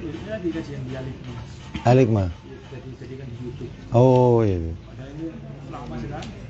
Ini lagi kajian di Alikma. Alikma. Jadi kan di YouTube. Oh iya. Padahal ini lama sekali.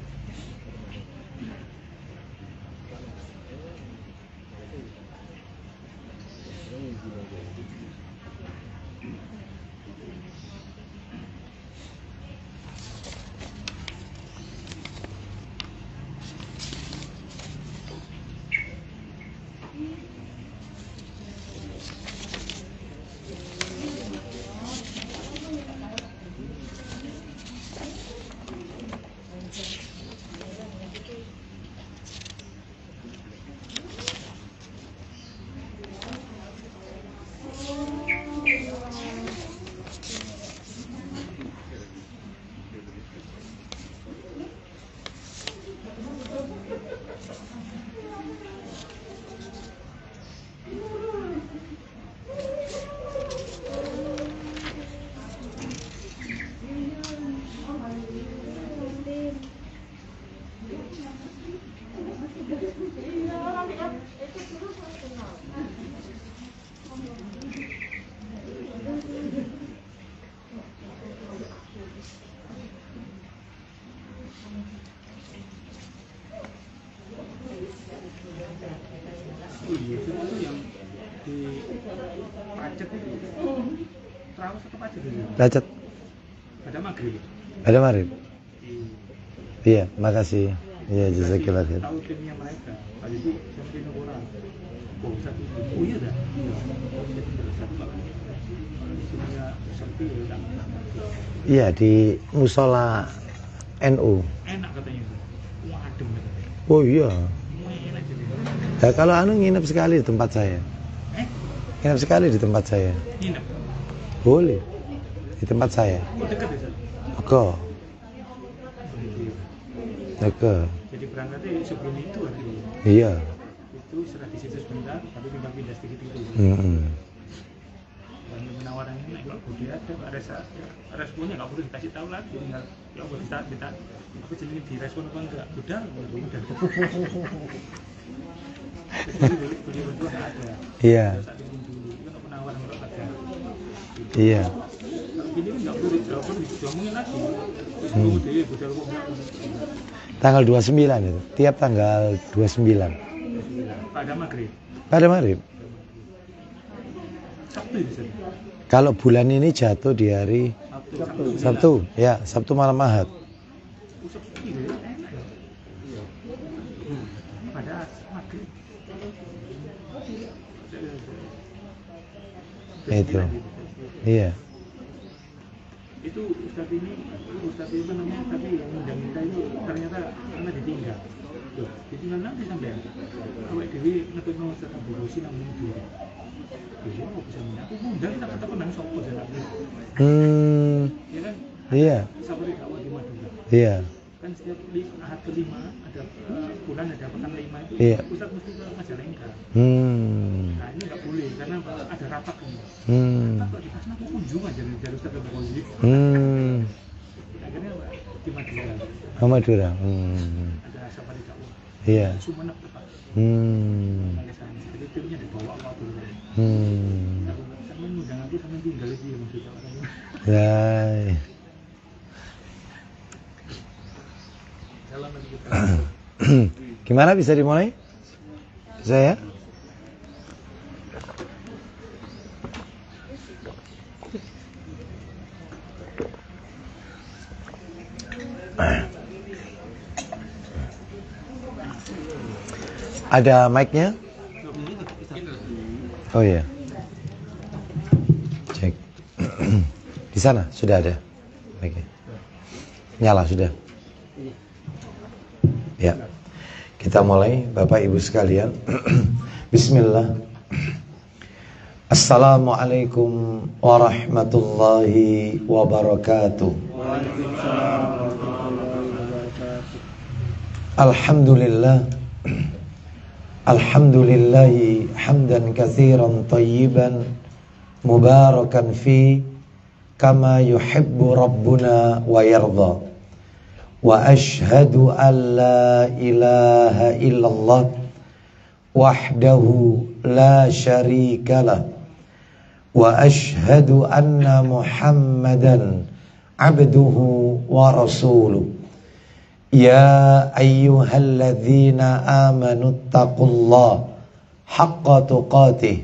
Itu yang di Pacet itu. Terawih atau Pacet itu? Pacet. Pada maghrib. Ada Marib. Iya, makasih. Iya, jazakillah khair. Tahu timnya mereka. Kali itu sampai orang. Oh, satu. Oh iya dah. Satu bahkan. Kalau di sini ya sampai ya. Iya, di musola NU. Enak katanya. Wah, adem katanya. Oh iya. Enak jadi. Ya, kalau anu nginep sekali di tempat saya. Nginep sekali di tempat saya. Nginep. Boleh. Di tempat saya. Oh, dekat ya, Sir? Oke. Oke. Jadi berangkatnya sebelum itu ada. Iya. Itu setelah di situ sebentar, tapi tinggal pindah sedikit itu. Dan penawarannya nggak boleh ada, responnya nggak boleh dikasih tahu lagi, tinggal ya boleh kita apa jadi direspon apa enggak, udah. Beli berdua nggak ada. Iya. Saat itu dulu itu kan penawaran nggak ada. Iya. Kalau gini kan nggak boleh diomongin lagi. Terus dia budal kok nggak. Tanggal 29 itu. Tiap tanggal 29. Pada maghrib. Pada Marib. Sabtu itu sih. Kalau bulan ini jatuh di hari Sabtu. Ya, Sabtu malam Ahad. Sabtu itu enak ya. Pada maghrib. Itu. Iya. Itu Ustadz itu namanya, tapi yang undang kita itu ternyata karena ditinggal. Loh, ditinggal nanti sampai awak dewi ngetut mau Ustadz Abdul Rosi namanya dulu. Iya, mau bisa menang. Aku undang kita kata penang sopo saya lagi. Ya kan? Iya. Sabari awak di Madura. Iya. Kan setiap ahad kelima ada bulan ada pekan 5 itu. Iya. Ustadz mesti ke Majalengka. Nah ini nggak boleh karena ada rapat kan. Rapat di sana aku kunjungan dari Ustadz Abdul Rosi. Akhirnya di Madura. Oh, Madura. Ada safari dakwah. Iya. Sumenep tepat. Jadi timnya dibawa ke Madura. Sama ngundang aku sama tinggal di maksudnya orangnya. Ya. Salam lagi kita. Gimana, bisa dimulai? Bisa ya? Ada mic-nya? Oh iya. Cek. Di sana sudah ada mic-nya. Nyala sudah. Ya. Kita mulai, Bapak Ibu sekalian. Bismillah. Assalamualaikum warahmatullahi wabarakatuh. Alhamdulillah. Alhamdulillahi hamdan katsiran tayyiban mubarakan fi kama yuhibbu rabbuna wa yarda. Wa ashhadu an la ilaha illallah wahdahu la syarika lah وأشهد أن محمدا عبده ورسوله يا أيها الذين آمنوا اتقوا الله حق تقاته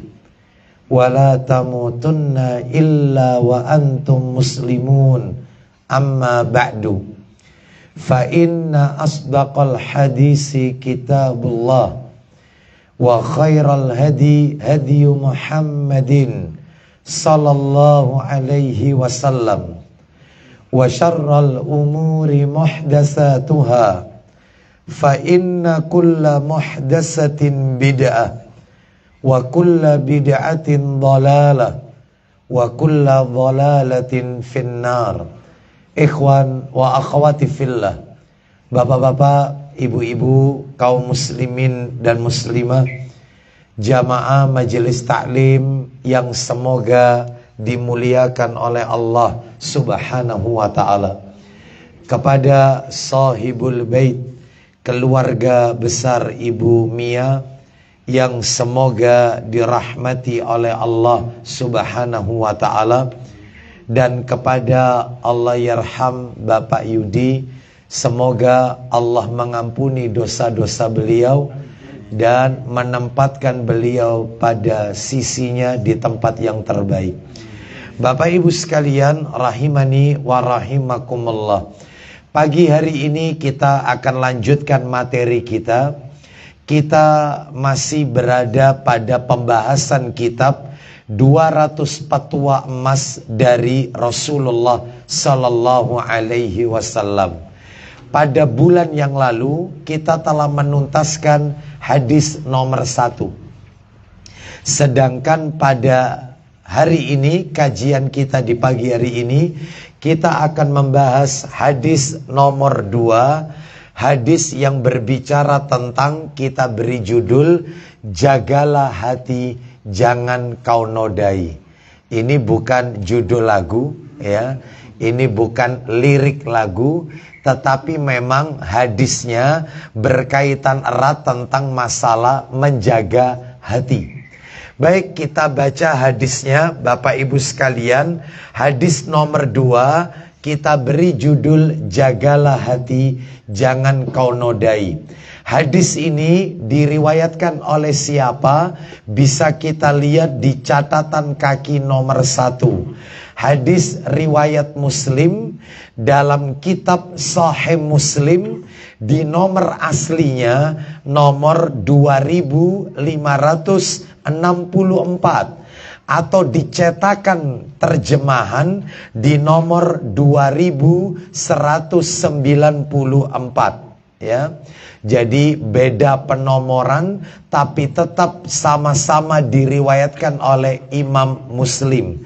ولا تموتن إلا وأنتم مسلمون أما بعد فإن أصدق الحديث كتاب الله وخير الهدي هدي محمد صلى الله عليه وسلم وشر الأمور محدثاتها فإن كل محدثة بدعة وكل بدعة ضلالة وكل ضلالة في النار. Ikhwan wa akhwati fillah, bapak-bapak, ibu-ibu, kaum muslimin dan muslimah, jamaah majelis taklim yang semoga dimuliakan oleh Allah Subhanahu wa ta'ala. Kepada sahibul bait, keluarga besar Ibu Mia yang semoga dirahmati oleh Allah Subhanahu wa ta'ala, dan kepada Allah yarham Bapak Yudi, semoga Allah mengampuni dosa-dosa beliau dan menempatkan beliau pada sisinya di tempat yang terbaik. Bapak Ibu sekalian, rahimani wa rahimakumullah. Pagi hari ini kita akan lanjutkan materi kita. Kita masih berada pada pembahasan kitab 200 fatwa emas dari Rasulullah Sallallahu Alaihi Wasallam. Pada bulan yang lalu kita telah menuntaskan hadis nomor 1. Sedangkan pada hari ini, kajian kita di pagi hari ini, kita akan membahas hadis nomor 2. Hadis yang berbicara tentang, kita beri judul, jagalah hati, jangan kau nodai. Ini bukan judul lagu, ya. Ini bukan lirik lagu, tetapi memang hadisnya berkaitan erat tentang masalah menjaga hati. Baik, kita baca hadisnya Bapak Ibu sekalian. Hadis nomor 2 kita beri judul, jagalah hati, jangan kau nodai. Hadis ini diriwayatkan oleh siapa? Bisa kita lihat di catatan kaki nomor 1. Hadis riwayat Muslim dalam kitab Sahih Muslim di nomor aslinya nomor 2564 atau dicetakan terjemahan di nomor 2194, ya. Jadi beda penomoran tapi tetap sama-sama diriwayatkan oleh Imam Muslim.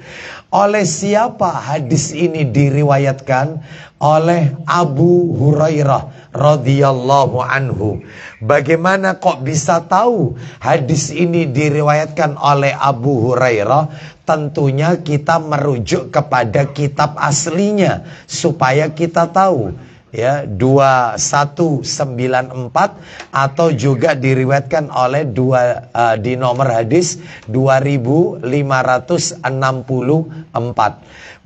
Oleh siapa hadis ini diriwayatkan? Oleh Abu Hurairah radhiyallahu anhu. Bagaimana kok bisa tahu hadis ini diriwayatkan oleh Abu Hurairah? Tentunya kita merujuk kepada kitab aslinya supaya kita tahu, ya, 2194 atau juga diriwayatkan oleh di nomor hadis 2564.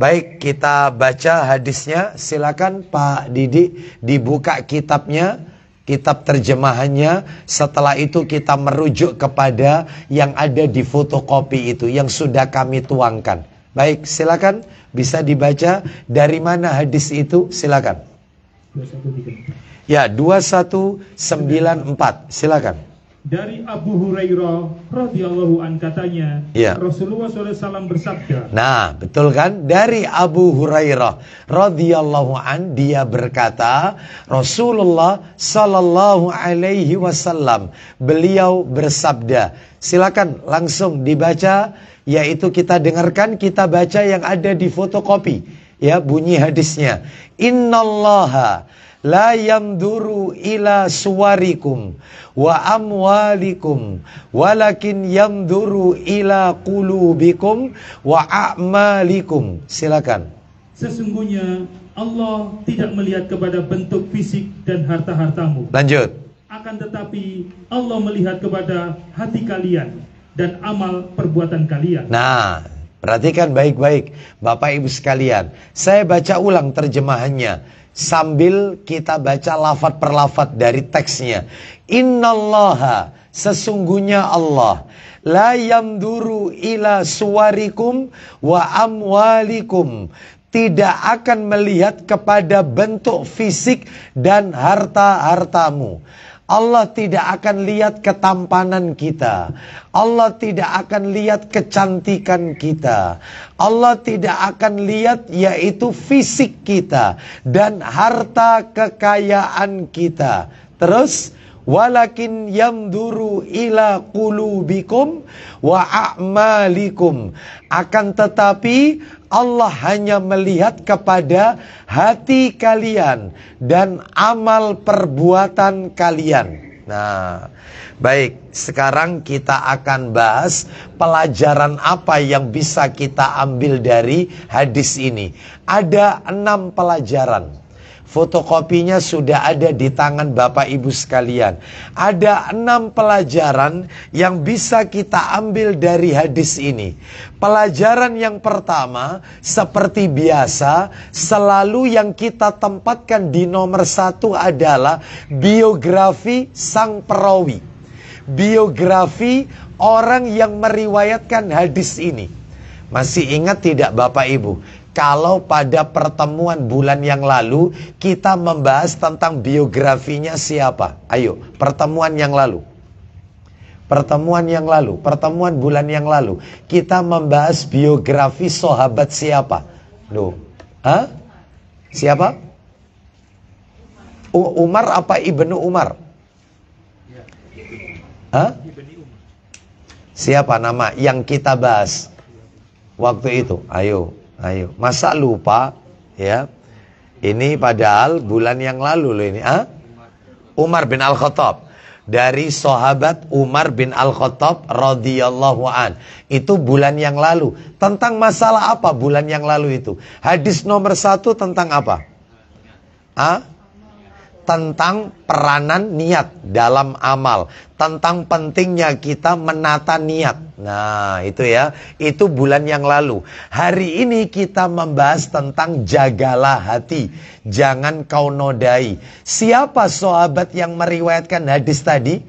Baik, kita baca hadisnya. Silakan Pak Didi dibuka kitabnya, kitab terjemahannya. Setelah itu kita merujuk kepada yang ada di fotokopi itu yang sudah kami tuangkan. Baik, silakan bisa dibaca. Dari mana hadis itu? Silakan. 213. Ya, 2194. Silakan. Dari Abu Hurairah radhiyallahu an katanya, ya, Rasulullah SAW bersabda. Nah, betul kan? Dari Abu Hurairah radhiyallahu an, dia berkata, Rasulullah sallallahu alaihi wasallam, beliau bersabda. Silakan langsung dibaca, yaitu kita dengarkan, kita baca yang ada di fotokopi. Ya, bunyi hadisnya. Innallaha la yamduru ila suwarikum wa amwalikum walakin yamduru ila qulubikum wa a'malikum. Silakan. Sesungguhnya Allah tidak melihat kepada bentuk fisik dan harta-hartamu. Lanjut. Akan tetapi Allah melihat kepada hati kalian dan amal perbuatan kalian. Nah, Perhatikan baik-baik Bapak Ibu sekalian. Saya baca ulang terjemahannya sambil kita baca lafaz per lafaz dari teksnya. Innallaha, sesungguhnya Allah, la yamduru ila suwarikum wa amwalikum, tidak akan melihat kepada bentuk fisik dan harta-hartamu. Allah tidak akan lihat ketampanan kita. Allah tidak akan lihat kecantikan kita. Allah tidak akan lihat yaitu fisik kita dan harta kekayaan kita. Terus, walakin yamduru ila qulubikum wa a'malikum. Akan tetapi Allah hanya melihat kepada hati kalian dan amal perbuatan kalian. Nah, baik, sekarang kita akan bahas pelajaran apa yang bisa kita ambil dari hadis ini. Ada 6 pelajaran. Fotokopinya sudah ada di tangan Bapak Ibu sekalian. Ada 6 pelajaran yang bisa kita ambil dari hadis ini. Pelajaran yang pertama, seperti biasa, selalu yang kita tempatkan di nomor 1 adalah biografi sang perawi. Biografi orang yang meriwayatkan hadis ini. Masih ingat tidak Bapak Ibu? Kalau pada pertemuan bulan yang lalu kita membahas tentang biografinya siapa? Ayo, pertemuan yang lalu. Pertemuan bulan yang lalu kita membahas biografi sahabat siapa? Loh. Hah? Siapa? Umar apa Ibnu Umar? Hah? Siapa nama yang kita bahas waktu itu? Ayo. Masa lupa ya? Ini padahal bulan yang lalu loh ini. Umar bin Al-Khattab. Dari sahabat Umar bin Al-Khattab radhiyallahu an. Itu bulan yang lalu. Tentang masalah apa bulan yang lalu itu? Hadis nomor 1 tentang apa? Tentang peranan niat dalam amal. Tentang pentingnya kita menata niat. Nah itu ya. Itu bulan yang lalu. Hari ini kita membahas tentang jagalah hati. Jangan kau nodai. Siapa sahabat yang meriwayatkan hadis tadi?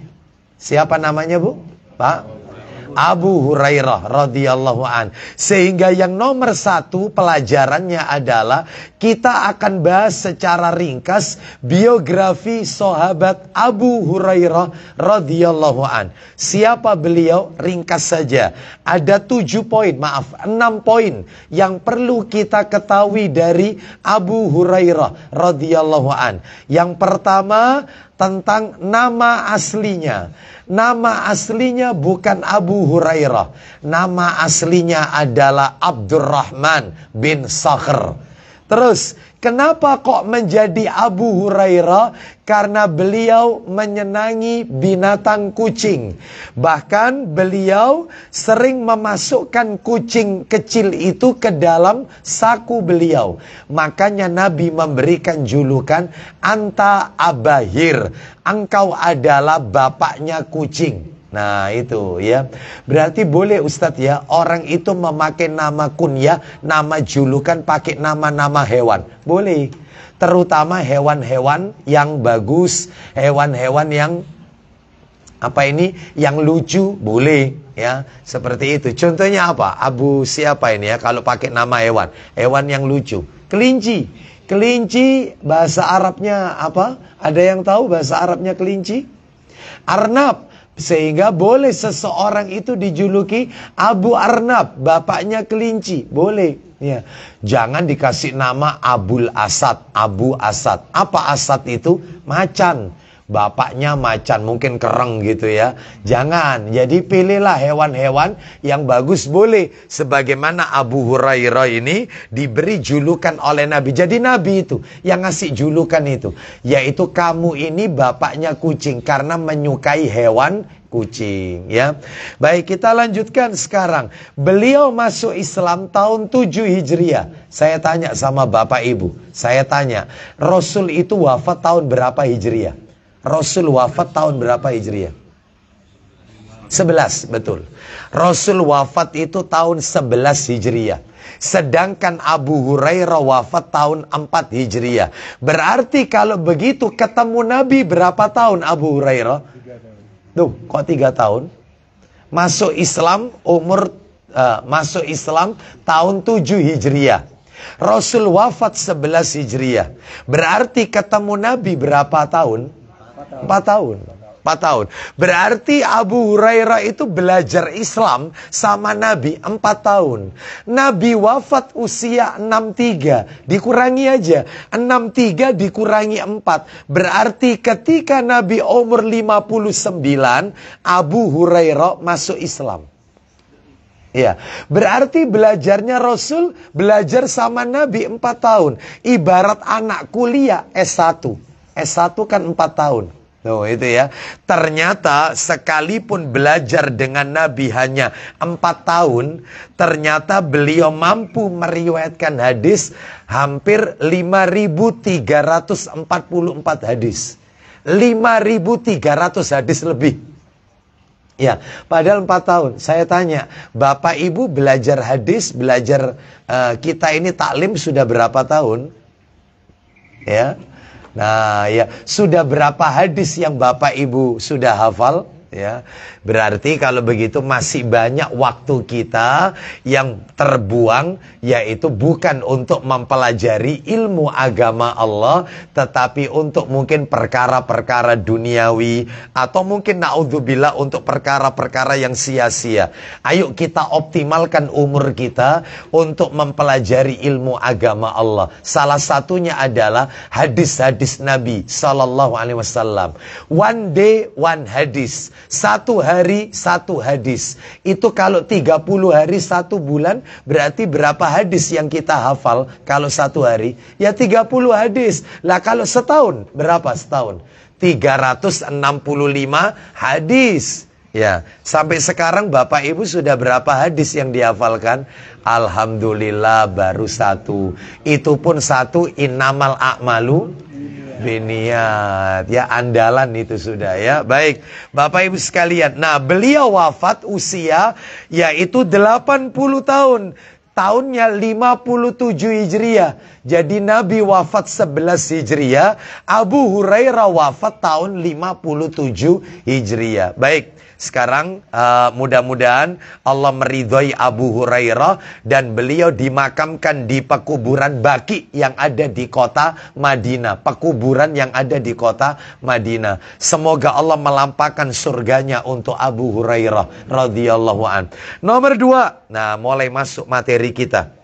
Siapa namanya Bu? Pak? Abu Hurairah radhiyallahu an. Sehingga yang nomor 1 pelajarannya adalah kita akan bahas secara ringkas biografi sahabat Abu Hurairah radhiyallahu an. Siapa beliau? Ringkas saja. Ada 6 poin yang perlu kita ketahui dari Abu Hurairah radhiyallahu an. Yang pertama, tentang nama aslinya. Nama aslinya bukan Abu Hurairah. Nama aslinya adalah Abdurrahman bin Sakhr. Terus, kenapa kok menjadi Abu Hurairah? Karena beliau menyenangi binatang kucing. Bahkan beliau sering memasukkan kucing kecil itu ke dalam saku beliau. Makanya Nabi memberikan julukan Anta Abahir. Engkau adalah bapaknya kucing. Nah itu ya. Berarti boleh Ustadz ya, orang itu memakai nama kunyah, nama julukan, pakai nama-nama hewan. Boleh. Terutama hewan-hewan yang bagus, hewan-hewan yang yang lucu, boleh ya. Seperti itu. Contohnya apa? Abu siapa ini ya kalau pakai nama hewan? Hewan yang lucu. Kelinci. Kelinci bahasa Arabnya apa? Ada yang tahu bahasa Arabnya kelinci? Arnab. Sehingga boleh seseorang itu dijuluki Abu Arnab, bapaknya kelinci. Boleh ya. Jangan dikasih nama Abul Asad, Abu Asad. Apa Asad itu? Macan. Bapaknya macan, mungkin kereng gitu ya. Jangan. Jadi pilihlah hewan-hewan yang bagus, boleh. Sebagaimana Abu Hurairah ini diberi julukan oleh Nabi. Jadi Nabi itu yang ngasih julukan itu, yaitu kamu ini bapaknya kucing, karena menyukai hewan kucing ya. Baik, kita lanjutkan sekarang. Beliau masuk Islam tahun 7 Hijriah. Saya tanya sama Bapak Ibu, saya tanya, Rasul itu wafat tahun berapa Hijriah? Rasul wafat tahun berapa Hijriah? 11, betul. Rasul wafat itu tahun 11 Hijriah. Sedangkan Abu Hurairah wafat tahun 4 Hijriah. Berarti kalau begitu ketemu Nabi berapa tahun Abu Hurairah? 3 tahun. Tuh, kok 3 tahun? Masuk Islam masuk Islam tahun 7 Hijriah. Rasul wafat 11 Hijriah. Berarti ketemu Nabi berapa tahun? 4 tahun. 4 tahun. Berarti Abu Hurairah itu belajar Islam sama Nabi 4 tahun. Nabi wafat usia 63. Dikurangi aja. 63 dikurangi 4. Berarti ketika Nabi umur 59, Abu Hurairah masuk Islam. Ya, berarti belajarnya Rasul belajar sama Nabi 4 tahun. Ibarat anak kuliah S1. S1 kan 4 tahun. Tuh, itu ya. Ternyata sekalipun belajar dengan Nabi hanya 4 tahun, ternyata beliau mampu meriwayatkan hadis hampir 5.344 hadis. 5.300 hadis lebih. Ya, padahal 4 tahun. Saya tanya, Bapak Ibu belajar hadis, belajar kita ini taklim sudah berapa tahun? Ya. Nah, ya, sudah berapa hadis yang Bapak Ibu sudah hafal? Ya, berarti kalau begitu masih banyak waktu kita yang terbuang, yaitu bukan untuk mempelajari ilmu agama Allah, tetapi untuk mungkin perkara-perkara duniawi, atau mungkin naudzubillah untuk perkara-perkara yang sia-sia. Ayo kita optimalkan umur kita untuk mempelajari ilmu agama Allah. Salah satunya adalah hadis-hadis Nabi Sallallahu Alaihi Wasallam. One day, one hadis. 1 hari 1 hadis. Itu kalau 30 hari 1 bulan, berarti berapa hadis yang kita hafal kalau 1 hari? Ya 30 hadis. Lah kalau setahun, berapa setahun? 365 hadis. Ya, sampai sekarang Bapak Ibu sudah berapa hadis yang dihafalkan? Alhamdulillah baru 1. Itu pun 1, innamal a'malu biniat. Ya, andalan itu sudah ya. Baik, Bapak Ibu sekalian. Nah, beliau wafat usia yaitu 80 tahun. Tahunnya 57 Hijriah. Jadi Nabi wafat 11 Hijriah. Abu Hurairah wafat tahun 57 Hijriah. Baik, sekarang mudah-mudahan Allah meridhoi Abu Hurairah dan beliau dimakamkan di pekuburan Baqi yang ada di kota Madinah. Pekuburan yang ada di kota Madinah. Semoga Allah melampahkan surganya untuk Abu Hurairah radhiyallahu an. Nomor 2. Nah, mulai masuk materi kita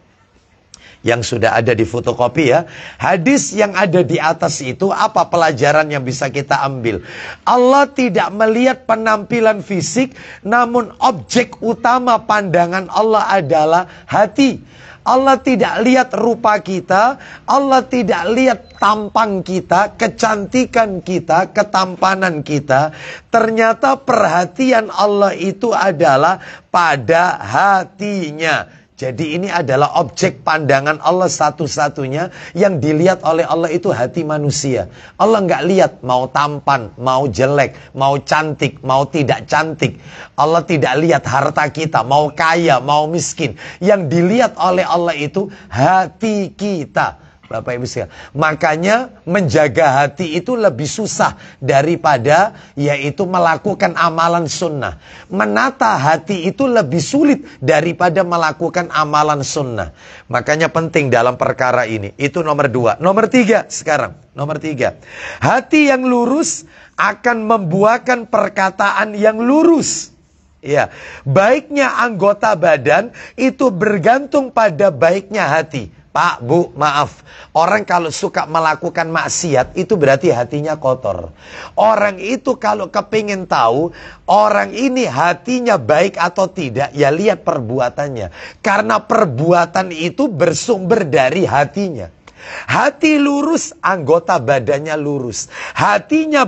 yang sudah ada di fotokopi ya. Hadis yang ada di atas itu, apa pelajaran yang bisa kita ambil? Allah tidak melihat penampilan fisik, namun objek utama pandangan Allah adalah hati. Allah tidak lihat rupa kita, Allah tidak lihat tampang kita, kecantikan kita, ketampanan kita. Ternyata perhatian Allah itu adalah pada hatinya. Jadi ini adalah objek pandangan Allah satu-satunya yang dilihat oleh Allah itu hati manusia. Allah nggak lihat mau tampan, mau jelek, mau cantik, mau tidak cantik. Allah tidak lihat harta kita, mau kaya, mau miskin. Yang dilihat oleh Allah itu hati kita. Bapak Ibu sekalian, makanya menjaga hati itu lebih susah daripada yaitu melakukan amalan sunnah. Menata hati itu lebih sulit daripada melakukan amalan sunnah. Makanya penting dalam perkara ini. Itu nomor 2. Nomor 3 sekarang. Nomor 3. Hati yang lurus akan membuahkan perkataan yang lurus. Ya, baiknya anggota badan itu bergantung pada baiknya hati. Pak, Bu, maaf. Orang kalau suka melakukan maksiat itu berarti hatinya kotor. Orang itu kalau kepingin tahu orang ini hatinya baik atau tidak, ya lihat perbuatannya. Karena perbuatan itu bersumber dari hatinya. Hati lurus, anggota badannya lurus. Hatinya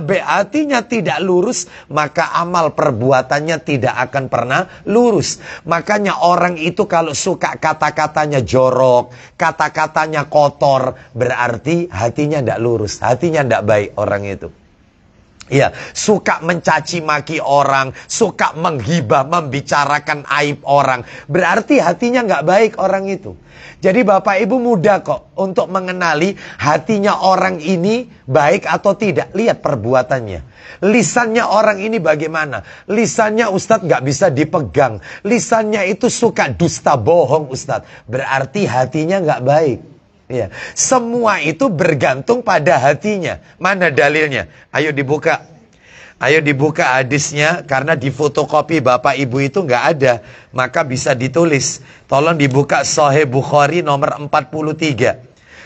tidak lurus, maka amal perbuatannya tidak akan pernah lurus. Makanya orang itu kalau suka kata-katanya jorok, kata-katanya kotor, berarti hatinya tidak lurus, hatinya tidak baik orang itu. Ya, suka mencaci maki orang, suka menghibah, membicarakan aib orang. Berarti hatinya nggak baik orang itu. Jadi Bapak Ibu mudah kok untuk mengenali hatinya orang ini baik atau tidak. Lihat perbuatannya. Lisannya orang ini bagaimana? Lisannya Ustadz nggak bisa dipegang. Lisannya itu suka dusta bohong Ustadz. Berarti hatinya nggak baik. Ya, semua itu bergantung pada hatinya. Mana dalilnya? Ayo dibuka. Ayo dibuka hadisnya. Karena di fotokopi Bapak Ibu itu nggak ada. Maka bisa ditulis. Tolong dibuka Sahih Bukhari nomor 43.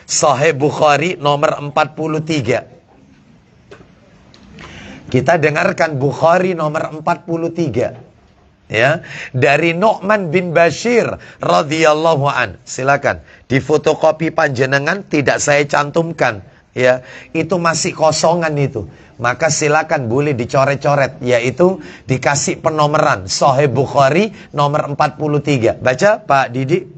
Sahih Bukhari nomor 43. Kita dengarkan Bukhari nomor 43. Ya, dari Nu'man bin Bashir radhiyallahu an. Silakan di fotokopi panjenengan tidak saya cantumkan, ya. Itu masih kosongan itu. Maka silakan boleh dicoret-coret, yaitu dikasih penomoran Sahih Bukhari nomor 43. Baca Pak Didi.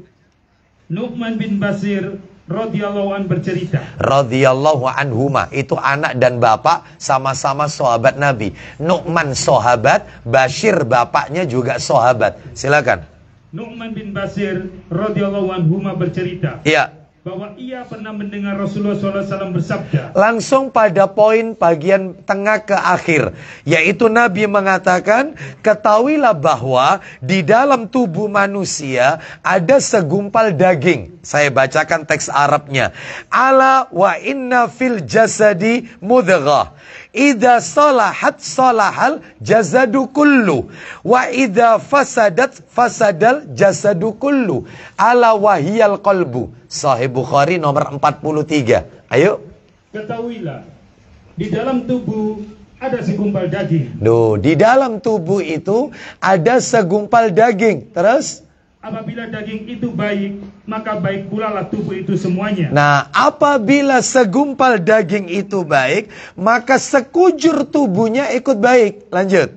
Nu'man bin Bashir radhiyallahu an bercerita. Radhiyallahu anhuma, itu anak dan bapak sama-sama sahabat Nabi. Nu'man sahabat, Bashir bapaknya juga sahabat. Silakan. Nu'man bin Bashir radhiyallahu anhuma bercerita. Iya. Bahwa ia pernah mendengar Rasulullah SAW bersabda. Langsung pada poin bagian tengah ke akhir, yaitu Nabi mengatakan, ketahuilah bahwa di dalam tubuh manusia ada segumpal daging. Saya bacakan teks Arabnya. Ala wa inna fil jasadi mudghah. Idza salahat salahal jasadu kullu wa idza fasadat fasadal jasadu kullu. Ala wahiyal qalbu. Sahih Bukhari nomor 43. Ayo. Ketahuilah, di dalam tubuh ada segumpal daging. Duh, di dalam tubuh itu ada segumpal daging. Terus? Apabila daging itu baik, maka baik pula lah tubuh itu semuanya. Nah, apabila segumpal daging itu baik, maka sekujur tubuhnya ikut baik. Lanjut.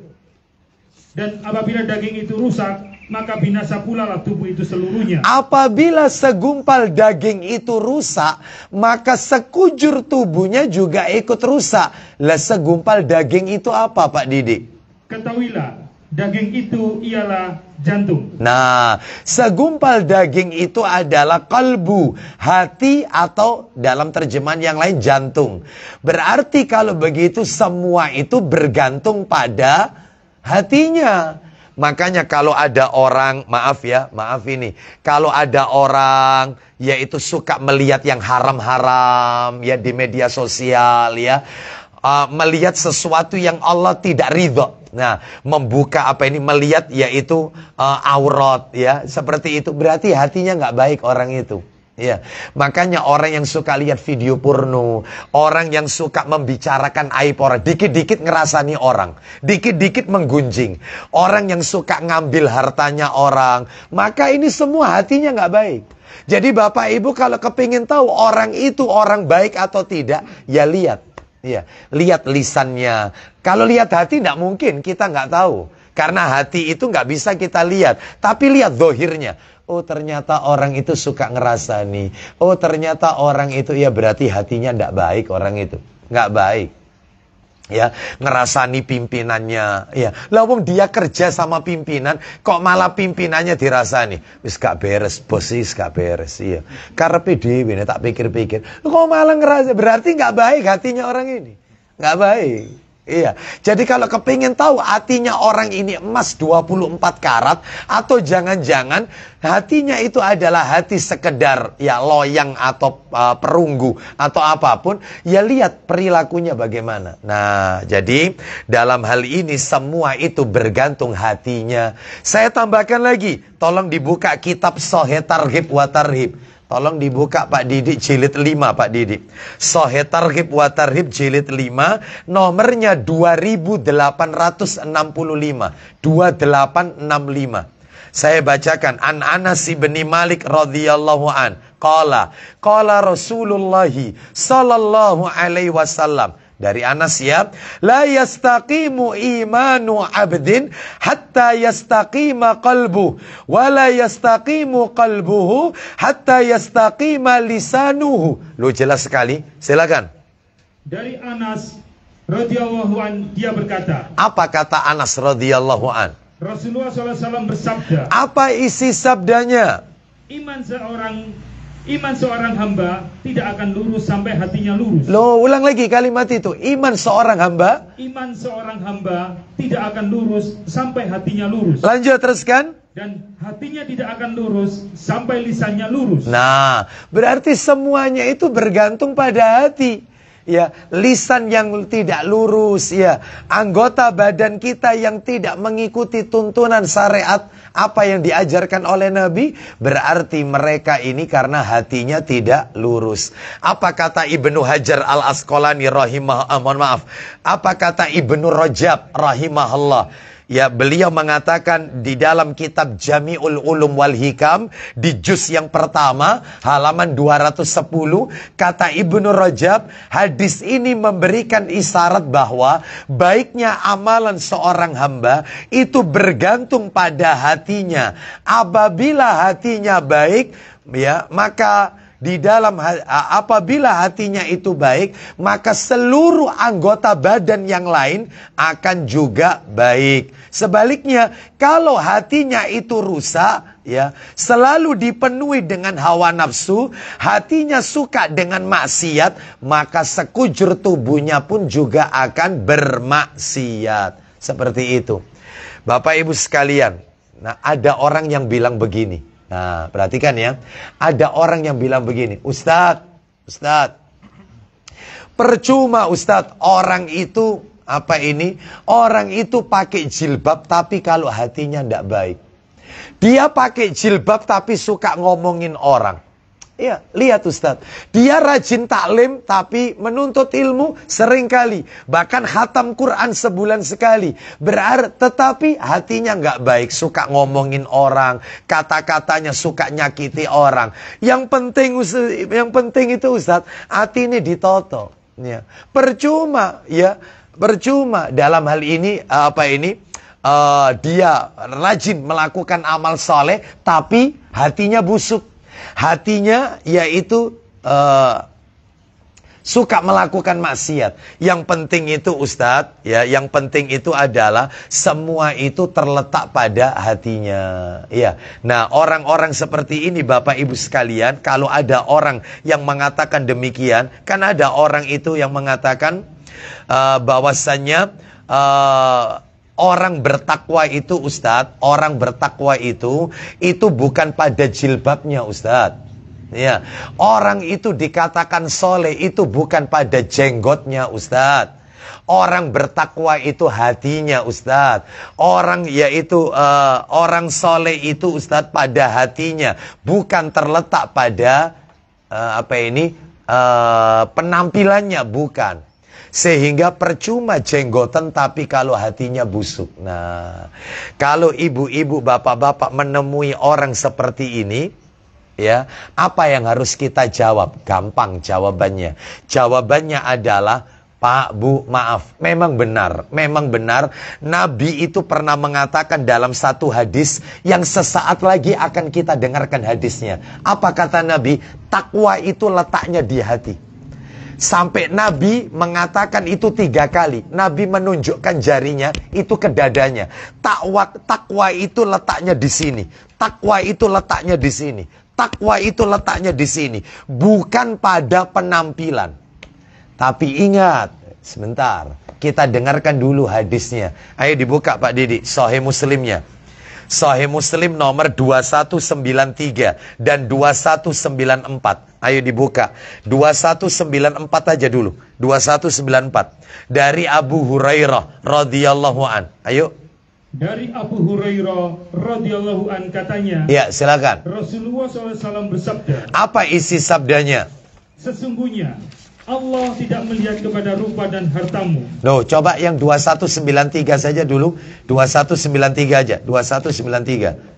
Dan apabila daging itu rusak, maka binasa pula lah tubuh itu seluruhnya. Apabila segumpal daging itu rusak, maka sekujur tubuhnya juga ikut rusak. Lah segumpal daging itu apa Pak Didi? Ketahuilah, daging itu ialah jantung. Nah, segumpal daging itu adalah kalbu, hati, atau dalam terjemahan yang lain jantung. Berarti kalau begitu semua itu bergantung pada hatinya. Makanya kalau ada orang, maaf ini, kalau ada orang yaitu suka melihat yang haram-haram ya di media sosial ya, melihat sesuatu yang Allah tidak ridho. Nah, membuka melihat yaitu aurat ya, seperti itu, berarti hatinya nggak baik orang itu. Ya, makanya orang yang suka lihat video porno, orang yang suka membicarakan aib orang, dikit-dikit ngerasani orang, dikit-dikit menggunjing, orang yang suka ngambil hartanya orang, maka ini semua hatinya nggak baik. Jadi Bapak Ibu kalau kepingin tahu orang itu orang baik atau tidak, ya lihat. Ya, lihat lisannya. Kalau lihat hati tidak mungkin, kita nggak tahu. Karena hati itu nggak bisa kita lihat. Tapi lihat zahirnya. Oh ternyata orang itu suka ngerasani. Oh ternyata orang itu, ya berarti hatinya tidak baik orang itu. Nggak baik. Ya, ngerasani pimpinannya. Ya, lah wong dia kerja sama pimpinan, kok malah pimpinannya dirasani. Wis gak beres, bos wis gak beres. Iya. Karepe dhewe tak pikir-pikir. Kok malah ngerasa, berarti nggak baik hatinya orang ini. Nggak baik. Iya, jadi kalau kepingin tahu hatinya orang ini emas 24 karat atau jangan-jangan hatinya itu adalah hati sekedar ya loyang atau perunggu atau apapun, ya lihat perilakunya bagaimana. Nah, jadi dalam hal ini semua itu bergantung hatinya. Saya tambahkan lagi, tolong dibuka kitab Sahih Targhib wa Tarhib. Tolong dibuka Pak Didi jilid 5 Pak Didi. Sahih Targhib wa Tarhib jilid 5, nomornya 2865. 2865. Saya bacakan, An Anas bin Malik radhiyallahu an. Qala Rasulullah sallallahu alaihi wasallam. Dari Anas ya, la yastaqimu imanu abdin hatta yastaqima qalbuh, wa la yastaqimu qalbuhu hatta yastaqima lisanuhu. Lu jelas sekali, silakan. Dari Anas radhiyallahu an, dia berkata. Apa kata Anas radhiyallahu an? Rasulullah SAW bersabda. Apa isi sabdanya? Iman seorang hamba tidak akan lurus sampai hatinya lurus. Loh, ulang lagi kalimat itu. Iman seorang hamba. Iman seorang hamba tidak akan lurus sampai hatinya lurus. Lanjut teruskan. Dan hatinya tidak akan lurus sampai lisannya lurus. Nah, berarti semuanya itu bergantung pada hati. Ya, lisan yang tidak lurus, ya, anggota badan kita yang tidak mengikuti tuntunan syariat apa yang diajarkan oleh Nabi, berarti mereka ini karena hatinya tidak lurus. Apa kata Ibnu Hajar Al-Asqalani apa kata Ibnu Rajab rahimahullah? Ya, beliau mengatakan di dalam kitab Jami'ul Ulum wal Hikam di juz yang pertama halaman 210, kata Ibnu Rajab, hadis ini memberikan isyarat bahwa baiknya amalan seorang hamba itu bergantung pada hatinya. Apabila hatinya baik, ya, maka di dalam apabila hatinya itu baik, maka seluruh anggota badan yang lain akan juga baik. Sebaliknya, kalau hatinya itu rusak, ya, selalu dipenuhi dengan hawa nafsu, hatinya suka dengan maksiat, maka sekujur tubuhnya pun juga akan bermaksiat. Seperti itu. Bapak Ibu sekalian, nah ada orang yang bilang begini. Nah, perhatikan ya. Ada orang yang bilang begini, Ustadz, percuma Ustadz, orang itu orang itu pakai jilbab tapi kalau hatinya tidak baik. Dia pakai jilbab tapi suka ngomongin orang. Ya, lihat Ustadz, dia rajin taklim tapi menuntut ilmu seringkali, bahkan khatam Quran sebulan sekali. Tetapi hatinya nggak baik, suka ngomongin orang, kata-katanya suka nyakiti orang. Yang penting itu Ustadz, hati ini ditoto. Ya, percuma dalam hal ini dia rajin melakukan amal soleh tapi hatinya busuk. Hatinya yaitu suka melakukan maksiat. Yang penting itu Ustadz, ya, yang penting itu adalah semua itu terletak pada hatinya. Ya. Nah, orang-orang seperti ini Bapak Ibu sekalian, kalau ada orang yang mengatakan demikian, kan ada orang itu yang mengatakan bahwasannya orang bertakwa itu Ustadz, orang bertakwa itu bukan pada jilbabnya Ustadz. Ya, orang itu dikatakan soleh itu bukan pada jenggotnya Ustadz. Orang bertakwa itu hatinya Ustadz. Orang soleh itu Ustadz pada hatinya, bukan terletak pada penampilannya, bukan. Sehingga percuma jenggotan tapi kalau hatinya busuk. Nah, kalau ibu-ibu, bapak-bapak menemui orang seperti ini, ya, apa yang harus kita jawab? Gampang jawabannya. Jawabannya adalah, Pak, Bu, maaf, memang benar Nabi itu pernah mengatakan dalam satu hadis yang sesaat lagi akan kita dengarkan hadisnya. Apa kata Nabi? Takwa itu letaknya di hati. Sampai Nabi mengatakan itu 3 kali. Nabi menunjukkan jarinya itu ke dadanya. Takwa itu letaknya di sini. Takwa itu letaknya di sini. Takwa itu letaknya di sini. Bukan pada penampilan. Tapi ingat, sebentar. Kita dengarkan dulu hadisnya. Ayo dibuka Pak Didi, Sahih Muslimnya. Sahih Muslim nomor 2193 dan 2194. Ayo dibuka. 2194 aja dulu. 2194. Dari Abu Hurairah radhiyallahu an. Ayo. Dari Abu Hurairah radhiyallahu an katanya. Ya, silakan. Rasulullah SAW bersabda. Apa isi sabdanya? Sesungguhnya Allah tidak melihat kepada rupa dan hartamu. Loh, coba yang 2193 saja dulu. 2193 aja. 2193.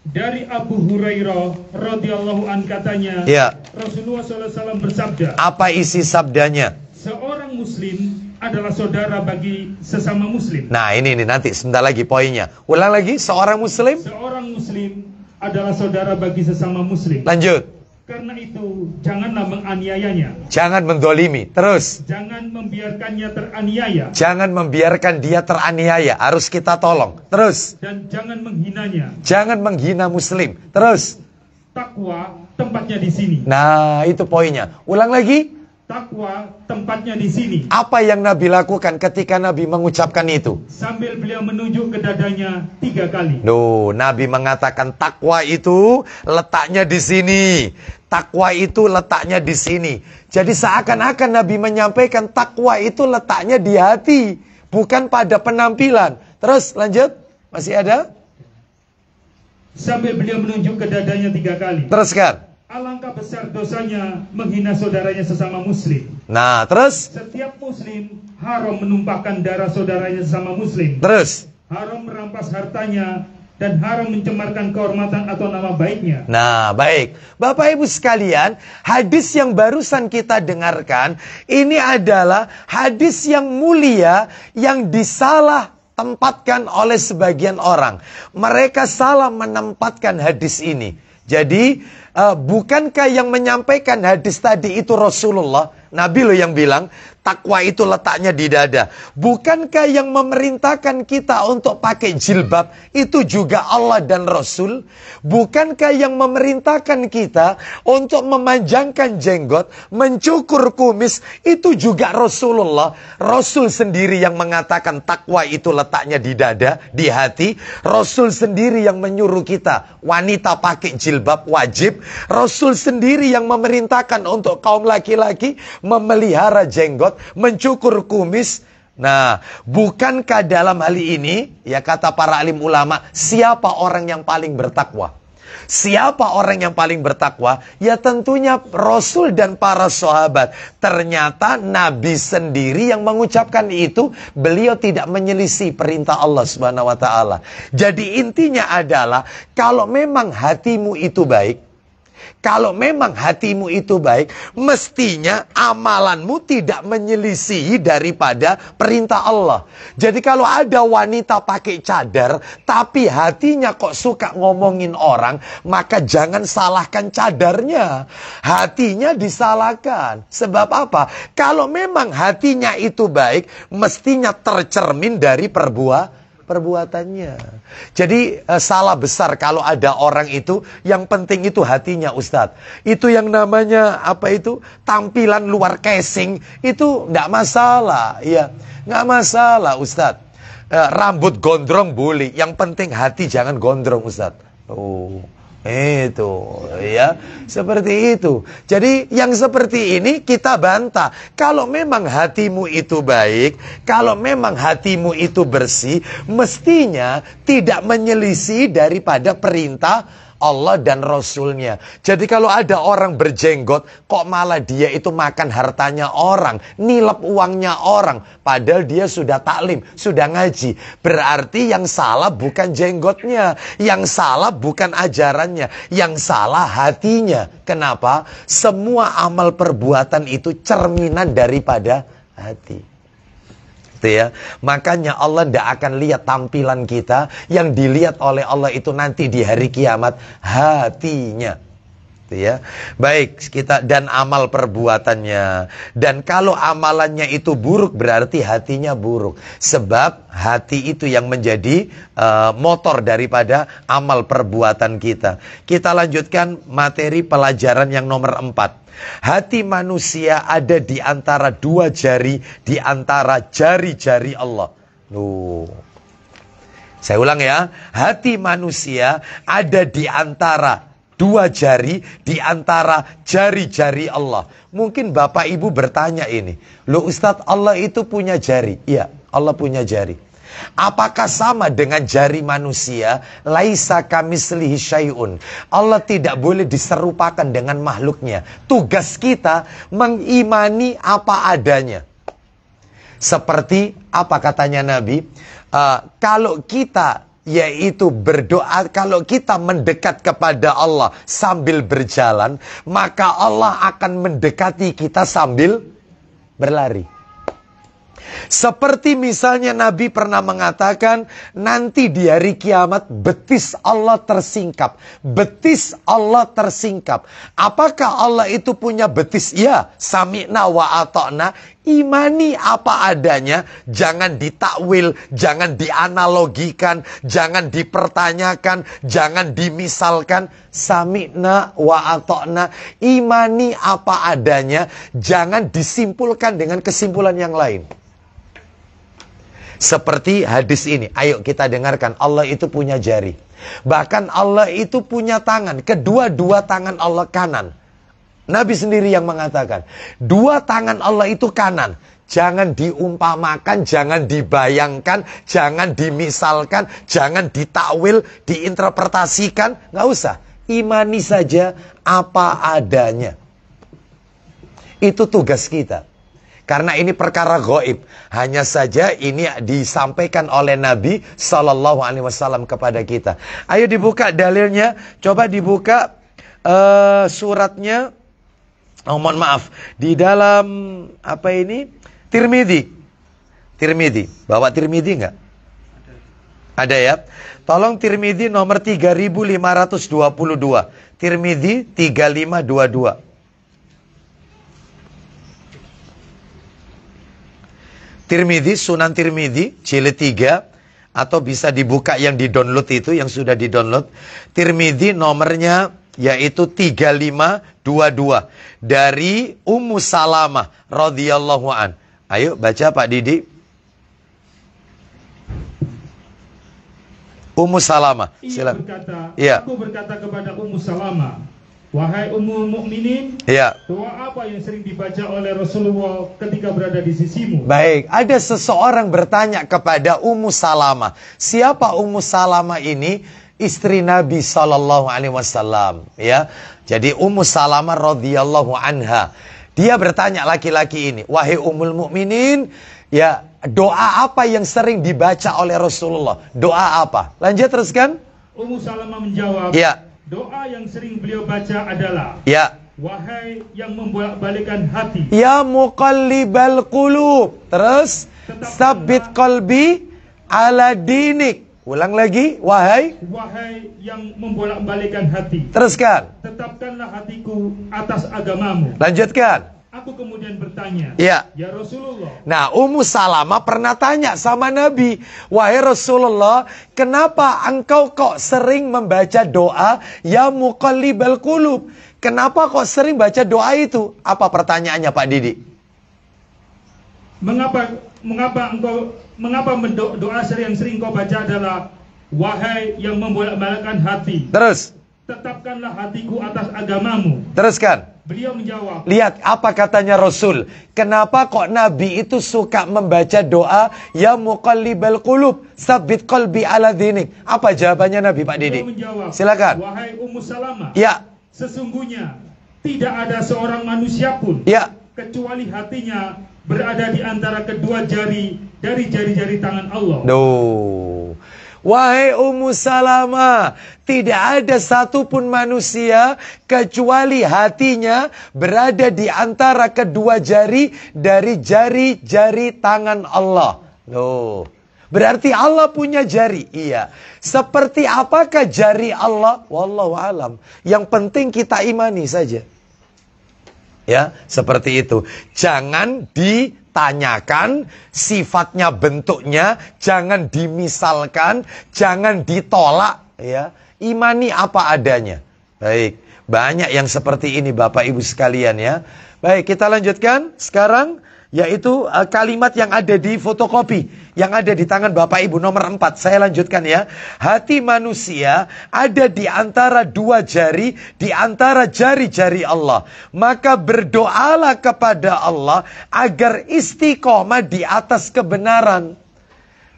Dari Abu Hurairah radhiyallahu an katanya, ya. Rasulullah SAW bersabda. Apa isi sabdanya? Seorang muslim adalah saudara bagi sesama muslim. Nah, ini nanti sebentar lagi poinnya. Ulang lagi, seorang muslim? Seorang muslim adalah saudara bagi sesama muslim. Lanjut. Karena itu janganlah menganiayanya. Jangan mendolimi. Terus. Jangan membiarkannya teraniaya. Jangan membiarkan dia teraniaya. Harus kita tolong. Terus. Dan jangan menghinanya. Jangan menghina muslim. Terus. Takwa tempatnya di sini. Nah, itu poinnya. Ulang lagi. Takwa tempatnya di sini. Apa yang Nabi lakukan ketika Nabi mengucapkan itu? Sambil beliau menunjuk ke dadanya 3 kali. Loh, Nabi mengatakan takwa itu letaknya di sini. Takwa itu letaknya di sini. Jadi seakan-akan Nabi menyampaikan takwa itu letaknya di hati, bukan pada penampilan. Terus lanjut, masih ada? Sambil beliau menunjuk ke dadanya 3 kali. Teruskan. Alangkah besar dosanya menghina saudaranya sesama muslim. Nah, terus? Setiap muslim haram menumpahkan darah saudaranya sesama muslim. Terus? Haram merampas hartanya dan haram mencemarkan kehormatan atau nama baiknya. Nah, baik. Bapak Ibu sekalian, hadis yang barusan kita dengarkan, ini adalah hadis yang mulia yang disalah tempatkan oleh sebagian orang. Mereka salah menempatkan hadis ini. Jadi, bukankah yang menyampaikan hadis tadi itu Rasulullah? Nabi loh yang bilang, takwa itu letaknya di dada. Bukankah yang memerintahkan kita untuk pakai jilbab itu juga Allah dan Rasul? Bukankah yang memerintahkan kita untuk memanjangkan jenggot, mencukur kumis itu juga Rasulullah? Rasul sendiri yang mengatakan takwa itu letaknya di dada, di hati. Rasul sendiri yang menyuruh kita wanita pakai jilbab wajib. Rasul sendiri yang memerintahkan untuk kaum laki-laki memelihara jenggot, mencukur kumis. Nah, bukankah dalam hal ini, ya kata para alim ulama, siapa orang yang paling bertakwa? Siapa orang yang paling bertakwa? Ya tentunya Rasul dan para sahabat. Ternyata Nabi sendiri yang mengucapkan itu, beliau tidak menyelisih perintah Allah Subhanahu wa taala. Jadi intinya adalah kalau memang hatimu itu baik, kalau memang hatimu itu baik, mestinya amalanmu tidak menyelisihi daripada perintah Allah. Jadi kalau ada wanita pakai cadar, tapi hatinya kok suka ngomongin orang, maka jangan salahkan cadarnya. Hatinya disalahkan. Sebab apa? Kalau memang hatinya itu baik, mestinya tercermin dari perbuatannya. Jadi salah besar kalau ada orang itu, yang penting itu hatinya Ustadz. Itu yang namanya apa itu? Tampilan luar casing itu enggak masalah, ya. Enggak masalah Ustadz. Rambut gondrong boleh, yang penting hati jangan gondrong Ustadz. Oh. Itu ya, seperti itu. Jadi yang seperti ini kita bantah. Kalau memang hatimu itu baik, kalau memang hatimu itu bersih, mestinya tidak menyelisih daripada perintah Allah dan Rasulnya. Jadi kalau ada orang berjenggot, kok malah dia itu makan hartanya orang, nilep uangnya orang, padahal dia sudah taklim, sudah ngaji. Berarti yang salah bukan jenggotnya, yang salah bukan ajarannya, yang salah hatinya. Kenapa? Semua amal perbuatan itu cerminan daripada hati. Ya. Makanya Allah tidak akan lihat tampilan kita. Yang dilihat oleh Allah itu nanti di hari kiamat hatinya. Ya. Baik, kita dan amal perbuatannya. Dan kalau amalannya itu buruk, berarti hatinya buruk. Sebab hati itu yang menjadi motor daripada amal perbuatan kita. Kita lanjutkan materi pelajaran yang nomor 4. Hati manusia ada di antara 2 jari, di antara jari-jari Allah. Saya ulang ya. Hati manusia ada di antara 2 jari, di antara jari-jari Allah. Mungkin Bapak Ibu bertanya ini, loh Ustadz, Allah itu punya jari? Iya, Allah punya jari. Apakah sama dengan jari manusia? Laisa kamislihi syai'un. Allah tidak boleh diserupakan dengan makhluknya. Tugas kita mengimani apa adanya. Seperti apa katanya Nabi? Kalau kita yaitu berdoa, kalau kita mendekat kepada Allah sambil berjalan, maka Allah akan mendekati kita sambil berlari. Seperti misalnya Nabi pernah mengatakan, nanti di hari kiamat betis Allah tersingkap. Betis Allah tersingkap. Apakah Allah itu punya betis? Ya, sami'na wa ata'na. Imani apa adanya. Jangan ditakwil, jangan dianalogikan, jangan dipertanyakan, jangan dimisalkan. Sami'na wa ata'na. Imani apa adanya. Jangan disimpulkan dengan kesimpulan yang lain. Seperti hadis ini, ayo kita dengarkan. Allah itu punya jari. Bahkan Allah itu punya tangan. Kedua-dua tangan Allah kanan. Nabi sendiri yang mengatakan, dua tangan Allah itu kanan. Jangan diumpamakan, jangan dibayangkan, jangan dimisalkan, jangan ditakwil, diinterpretasikan. Nggak usah. Imani saja apa adanya. Itu tugas kita. Karena ini perkara gaib. Hanya saja ini disampaikan oleh Nabi SAW kepada kita. Ayo dibuka dalilnya. Coba dibuka suratnya. Oh, mohon maaf. Di dalam apa ini? Tirmidzi. Tirmidzi. Bawa Tirmidzi enggak? Ada ya. Tolong Tirmidzi nomor 3522. Tirmidzi 3522. Tirmidzi, Sunan Tirmidzi, jilid 3. Atau bisa dibuka yang di-download itu, yang sudah di-download. Tirmidzi nomornya yaitu 3522. Dari Ummu Salamah radhiyallahu an. Ayo baca Pak Didi. Ummu Salamah. Silakan. Aku berkata kepada Ummu Salamah, wahai Ummul Mukminin, doa apa yang sering dibaca oleh Rasulullah ketika berada di sisimu? Baik, ada seseorang bertanya kepada Ummu Salamah. Siapa Ummu Salamah ini? Istri Nabi SAW. Ya, jadi Ummu Salamah radhiyallahu anha. Dia bertanya laki-laki ini, wahai Ummul Mukminin, ya doa apa yang sering dibaca oleh Rasulullah? Doa apa? Lanjut teruskan. Ummu Salamah menjawab, ya. Doa yang sering beliau baca adalah, ya, wahai yang membolak-balikan hati, ya muqallibal qulub. Terus, sabbit qalbi ala dinik. Ulang lagi, wahai yang membolak-balikan hati. Teruskan. Tetapkanlah hatiku atas agamamu. Lanjutkan. Aku kemudian bertanya, ya Rasulullah. Nah, Ummu Salamah pernah tanya sama Nabi, wahai Rasulullah, kenapa engkau kok sering membaca doa ya muqallibal qulub? Kenapa kok sering baca doa itu? Apa pertanyaannya Pak Didi? Mengapa doa yang sering kau baca adalah wahai yang membolak-balikkan hati. Terus. Tetapkanlah hatiku atas agamamu. Teruskan. Beliau menjawab. Lihat apa katanya Rasul. Kenapa kok Nabi itu suka membaca doa ya muqallibal qulub, tsabbit qalbi ala dinik? Apa jawabannya Nabi Pak Didi? Beliau menjawab. Silakan. Wahai Ummu Salamah. Ya. Sesungguhnya tidak ada seorang manusia pun. Ya. Kecuali hatinya berada di antara kedua jari dari jari-jari tangan Allah. Wahai Ummu Salamah, tidak ada satupun manusia kecuali hatinya berada di antara kedua jari dari jari-jari tangan Allah. Berarti Allah punya jari. Iya. Seperti apakah jari Allah? Wallahu alam. Yang penting kita imani saja. Ya, seperti itu. Jangan ditanyakan sifatnya, bentuknya, jangan dimisalkan, jangan ditolak, ya. Imani apa adanya. Baik, banyak yang seperti ini Bapak Ibu sekalian ya. Baik, kita lanjutkan sekarang, yaitu kalimat yang ada di fotokopi, yang ada di tangan Bapak Ibu nomor 4. Saya lanjutkan ya. Hati manusia ada di antara dua jari, di antara jari-jari Allah. Maka berdoalah kepada Allah agar istiqomah di atas kebenaran.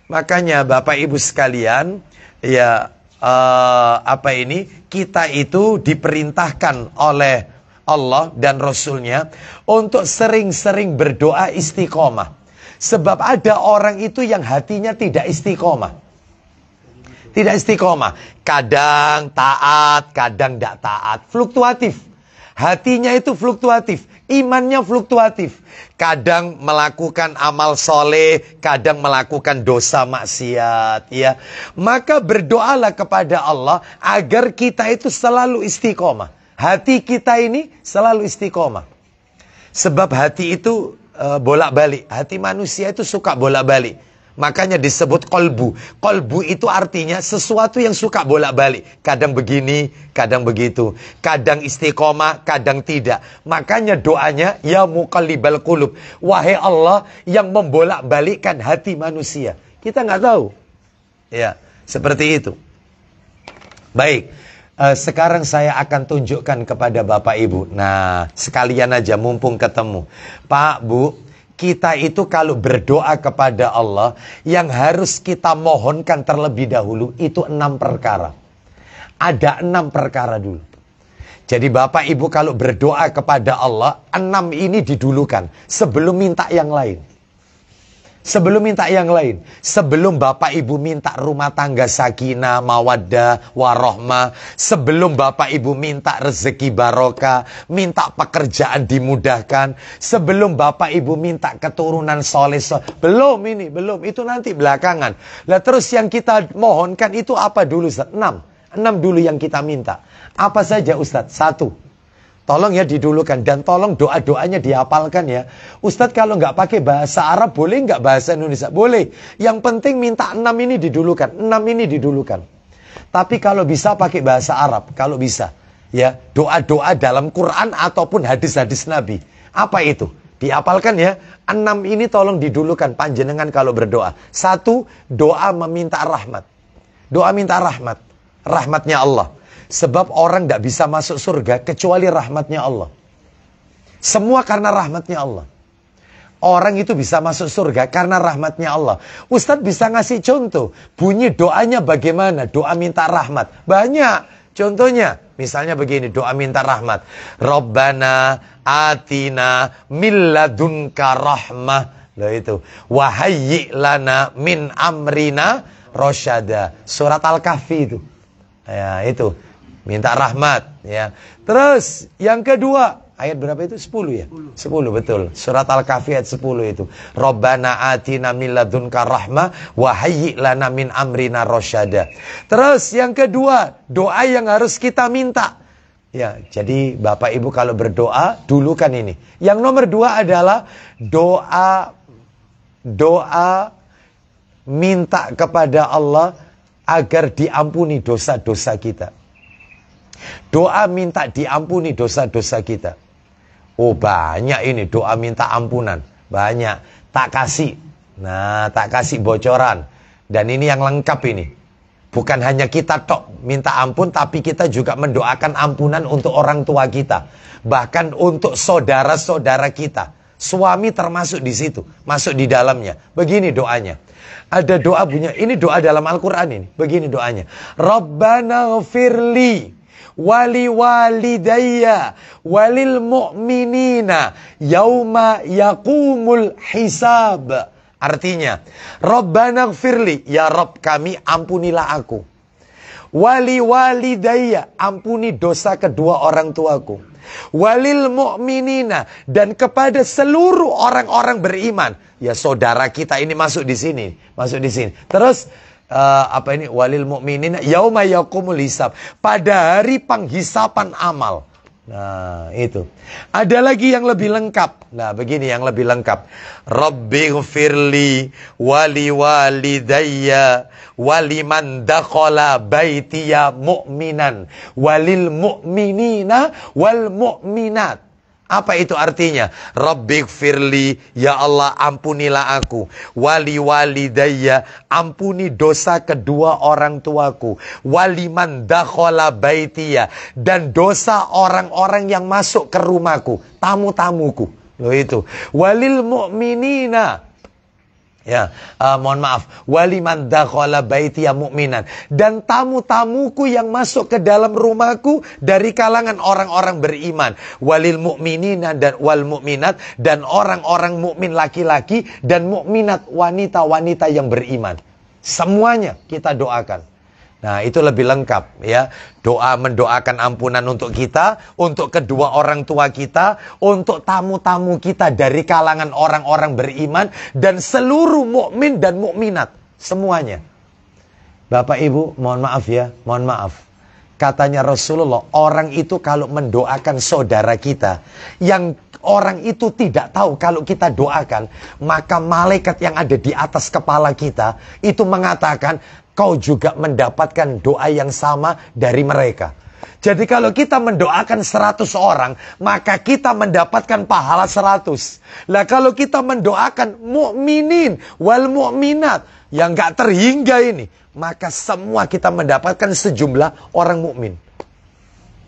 Makanya Bapak Ibu sekalian, ya kita itu diperintahkan oleh Allah dan Rasulnya untuk sering-sering berdoa istiqomah. Sebab ada orang itu yang hatinya tidak istiqomah. Tidak istiqomah. Kadang taat, kadang tidak taat. Fluktuatif. Hatinya itu fluktuatif, imannya fluktuatif. Kadang melakukan amal soleh, kadang melakukan dosa maksiat, ya. Maka berdoalah kepada Allah agar kita itu selalu istiqomah. Hati kita ini selalu istiqomah. Sebab hati itu bolak-balik. Hati manusia itu suka bolak-balik. Makanya disebut kolbu. Kolbu itu artinya sesuatu yang suka bolak-balik. Kadang begini, kadang begitu. Kadang istiqomah, kadang tidak. Makanya doanya, ya muqallibal qulub. Wahai Allah yang membolak-balikkan hati manusia. Kita nggak tahu. Ya, seperti itu. Baik. Sekarang saya akan tunjukkan kepada Bapak Ibu. Nah, sekalian aja mumpung ketemu. Pak, Bu, kita itu kalau berdoa kepada Allah, yang harus kita mohonkan terlebih dahulu itu 6 perkara. Ada 6 perkara dulu. Jadi Bapak Ibu kalau berdoa kepada Allah, 6 ini didulukan sebelum minta yang lain. Sebelum minta yang lain. Sebelum Bapak Ibu minta rumah tangga sakinah, mawaddah, warohmah. Sebelum Bapak Ibu minta rezeki barokah, minta pekerjaan dimudahkan. Sebelum Bapak Ibu minta keturunan soleh. Belum ini, belum. Itu nanti belakangan. Lah terus yang kita mohonkan itu apa dulu Ustaz? 6 dulu yang kita minta. Apa saja Ustaz? 1. Tolong ya didulukan dan tolong doa-doanya dihafalkan ya. Ustadz kalau nggak pakai bahasa Arab boleh nggak bahasa Indonesia? Boleh. Yang penting minta 6 ini didulukan. 6 ini didulukan. Tapi kalau bisa pakai bahasa Arab. Kalau bisa. Ya, doa-doa dalam Quran ataupun hadis-hadis Nabi. Apa itu? Dihafalkan ya. 6 ini tolong didulukan panjenengan kalau berdoa. 1. Doa meminta rahmat. Doa minta rahmat. Rahmatnya Allah. Sebab orang tidak bisa masuk surga kecuali rahmatnya Allah. Semua karena rahmatnya Allah. Orang itu bisa masuk surga karena rahmatnya Allah. Ustadz bisa ngasih contoh. Bunyi doanya bagaimana? Doa minta rahmat. Banyak. Contohnya. Misalnya begini. Doa minta rahmat. Rabbana atina min ladunka rahmah. Loh itu. Wahayyi lana min amrina rosyada. Surat Al-Kahfi itu. Ya itu. Minta rahmat ya. Terus yang kedua, ayat berapa itu? 10 ya? 10 betul. Surat Al-Kahfi ayat 10 itu. Rabbana atina min ladunka rahmah wa hayyi lana min amrina rasyada. Terus yang kedua, doa yang harus kita minta. Ya, jadi Bapak Ibu kalau berdoa, dulukan ini. Yang nomor 2 adalah doa minta kepada Allah agar diampuni dosa-dosa kita. Doa minta diampuni dosa-dosa kita. Oh banyak ini doa minta ampunan. Banyak. Tak kasih. Nah tak kasih bocoran. Dan ini yang lengkap ini. Bukan hanya kita tok minta ampun. Tapi kita juga mendoakan ampunan untuk orang tua kita. Bahkan untuk saudara-saudara kita. Suami termasuk di situ. Masuk di dalamnya. Begini doanya. Ada doa punya. Ini doa dalam Al-Quran ini. Begini doanya. Rabbana ghafirli wali walidayya walil mu'minina yauma yaqumul hisab. Artinya, Rabbana gfirli, ya Rabb kami ampunilah aku. Wali walidayya, ampuni dosa kedua orang tuaku. Walil mu'minina, dan kepada seluruh orang-orang beriman. Ya saudara kita ini masuk di sini, masuk di sini. Terus apa ini walil mu'minina yauma yaqumul hisab, pada hari penghisapan amal. Nah, itu. Ada lagi yang lebih lengkap. Nah, begini yang lebih lengkap. Rabbighfirli wali walidayya waliman dakhala baitiya mu'minan walil mu'minina wal mu'minat. Apa itu artinya? Rabbighfirli, ya Allah ampunilah aku. Wali walidayya, ampuni dosa kedua orang tuaku. Waliman dakhala baitiya, dan dosa orang-orang yang masuk ke rumahku, tamu-tamuku. Loh itu. Walil mu'minina. Ya, mohon maaf. Waliman dakhala baitiya mu'minan, dan tamu-tamuku yang masuk ke dalam rumahku dari kalangan orang-orang beriman. Walil mu'minina dan wal mu'minat, dan orang-orang mukmin laki-laki dan mukminat wanita-wanita yang beriman. Semuanya kita doakan. Nah, itu lebih lengkap ya. Doa mendoakan ampunan untuk kita, untuk kedua orang tua kita, untuk tamu-tamu kita dari kalangan orang-orang beriman dan seluruh mukmin dan mukminat, semuanya. Bapak Ibu, mohon maaf ya, mohon maaf. Katanya Rasulullah, orang itu kalau mendoakan saudara kita, yang orang itu tidak tahu kalau kita doakan, maka malaikat yang ada di atas kepala kita, itu mengatakan, kau juga mendapatkan doa yang sama dari mereka. Jadi kalau kita mendoakan 100 orang, maka kita mendapatkan pahala 100. Lah kalau kita mendoakan mukminin wal mukminat yang gak terhingga ini, maka semua kita mendapatkan sejumlah orang mukmin.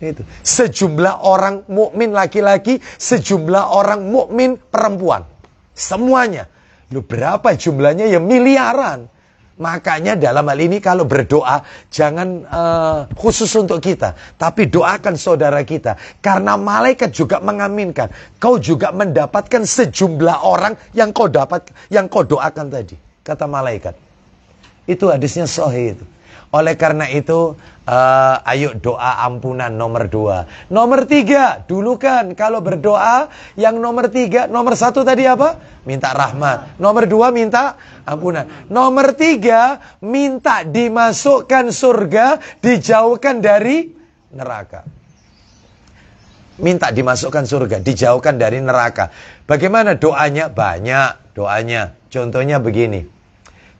Itu. Sejumlah orang mukmin laki-laki, sejumlah orang mukmin perempuan. Semuanya. Lu berapa jumlahnya? Ya miliaran. Makanya dalam hal ini kalau berdoa jangan khusus untuk kita, tapi doakan saudara kita, karena malaikat juga mengaminkan. Kau juga mendapatkan sejumlah orang yang kau doakan tadi, kata malaikat. Itu hadisnya sahih itu. Oleh karena itu, ayo doa ampunan nomor 2. Nomor 3, dulu kan kalau berdoa yang nomor 3, nomor 1 tadi apa? Minta rahmat. Nomor 2 minta ampunan. Nomor 3, minta dimasukkan surga, dijauhkan dari neraka. Minta dimasukkan surga, dijauhkan dari neraka. Bagaimana doanya? Banyak doanya. Contohnya begini.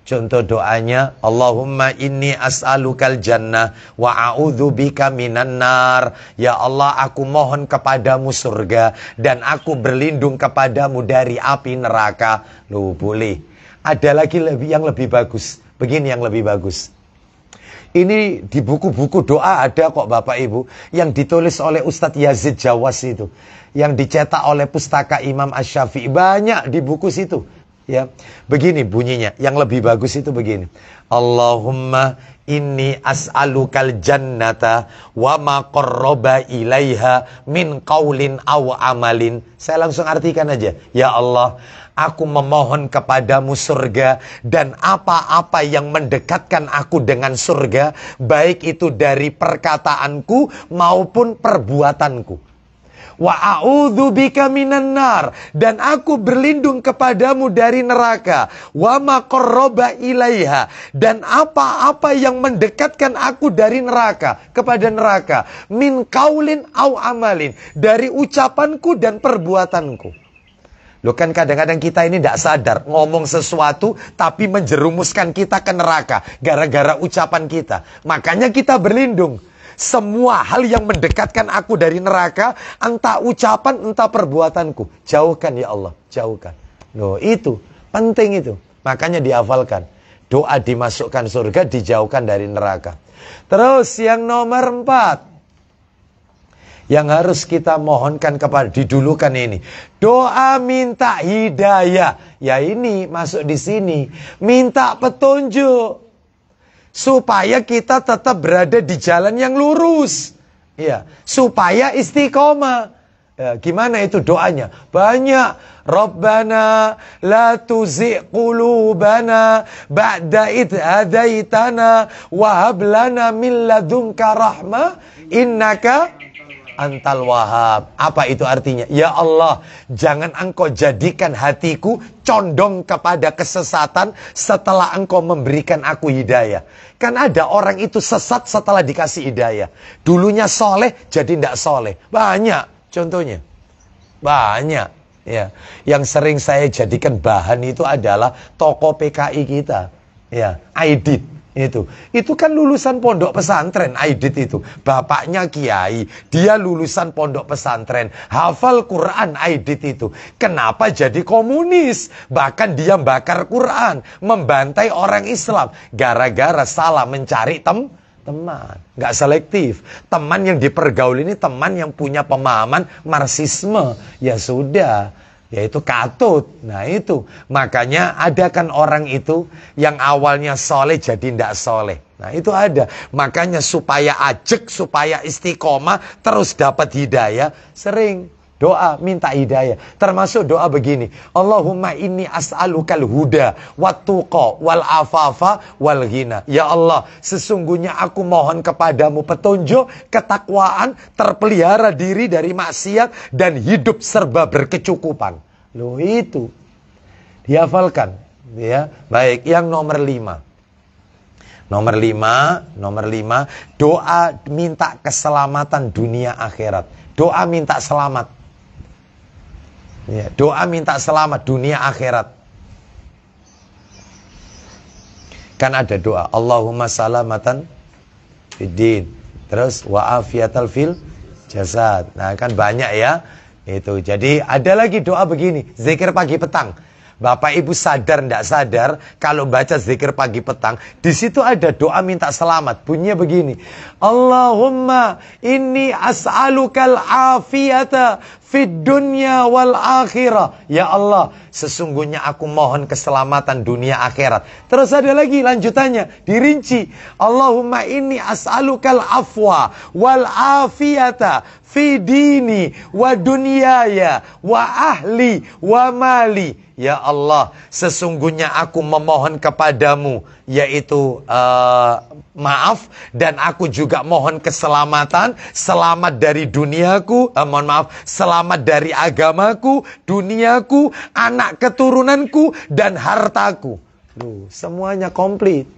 Contoh doanya, Allahumma inni as'alukal jannah wa a'udzubika minan nar. Ya Allah, aku mohon kepadamu surga dan aku berlindung kepadamu dari api neraka. Loh, boleh. Ada lagi yang lebih bagus. Begini yang lebih bagus. Ini di buku-buku doa ada kok Bapak Ibu, yang ditulis oleh Ustadz Yazid Jawas itu, yang dicetak oleh Pustaka Imam Asy-Syafi'i. Banyak di buku situ. Ya, begini bunyinya. Yang lebih bagus itu begini. Allahumma inni as'alukal jannata wa ma qarraba ilaiha min qaulin aw amalin. Saya langsung artikan aja. Ya Allah, aku memohon kepadamu surga dan apa-apa yang mendekatkan aku dengan surga, baik itu dari perkataanku maupun perbuatanku. Wa a'udzubika minan nar, dan aku berlindung kepadamu dari neraka. Wa ma qarraba ilaiha, dan apa-apa yang mendekatkan aku dari neraka, kepada neraka. Min qaulin au amalin, dari ucapanku dan perbuatanku. Loh kan kadang-kadang kita ini tidak sadar ngomong sesuatu tapi menjerumuskan kita ke neraka gara-gara ucapan kita. Makanya kita berlindung. Semua hal yang mendekatkan aku dari neraka, entah ucapan, entah perbuatanku, jauhkan ya Allah, jauhkan. Loh, itu penting itu. Makanya dihafalkan. Doa dimasukkan surga, dijauhkan dari neraka. Terus yang nomor 4, yang harus kita mohonkan kepada, didulukan ini. Doa minta hidayah. Ya ini masuk di sini. Minta petunjuk. Supaya kita tetap berada di jalan yang lurus. Ya, supaya istiqomah. Ya, gimana itu doanya? Banyak. Rabbana la tuzigh qulubana ba'da idh hadaitana wa hab lana min ladunka rahmah innaka antal wahhab. Apa itu artinya? Ya Allah, jangan engkau jadikan hatiku condong kepada kesesatan setelah engkau memberikan aku hidayah. Kan ada orang itu sesat setelah dikasih hidayah. Dulunya soleh jadi tidak soleh. Banyak contohnya. Banyak. Ya, yang sering saya jadikan bahan itu adalah tokoh PKI kita. Ya, Aidit. Itu kan lulusan pondok pesantren. Aidit itu bapaknya kiai, dia lulusan pondok pesantren, hafal Quran. Aidit itu kenapa jadi komunis? Bahkan dia bakar Quran, membantai orang Islam gara-gara salah mencari teman. Nggak selektif. Teman yang dipergaul ini teman yang punya pemahaman Marxisme. Ya sudah, yaitu katut. Nah itu, makanya ada kan orang itu yang awalnya soleh jadi tidak soleh. Nah itu ada. Makanya supaya ajek, supaya istiqomah, terus dapat hidayah, sering Doa minta hidayah. Termasuk doa begini. Allahumma inni as'alukal huda wattuqa wal afafa wal ghina. Ya Allah, sesungguhnya aku mohon kepadamu petunjuk, ketakwaan, terpelihara diri dari maksiat dan hidup serba berkecukupan. Loh itu. Dihafalkan, ya. Baik, yang nomor 5. Nomor 5, doa minta keselamatan dunia akhirat. Doa minta selamat. Ya, doa minta selamat dunia akhirat. Kan ada doa, Allahumma salamatan fiddin. Terus wa afiyatal fil jasad. Nah, kan banyak ya. Itu. Jadi ada lagi doa begini, zikir pagi petang. Bapak Ibu sadar tidak sadar kalau baca zikir pagi petang, di situ ada doa minta selamat. Bunyinya begini. Allahumma inni as'alukal afiyata fid dunya wal akhirah. Ya Allah, sesungguhnya aku mohon keselamatan dunia akhirat. Terus ada lagi lanjutannya, dirinci. Allahumma inni as'alukal afwa wal afiyata fi dini wa dunyaya wa ahli wa mali. Ya Allah, sesungguhnya aku memohon kepadamu, yaitu maaf, dan aku juga mohon keselamatan, selamat dari duniaku, selamat dari agamaku, duniaku, anak keturunanku, dan hartaku. Loh, semuanya komplit.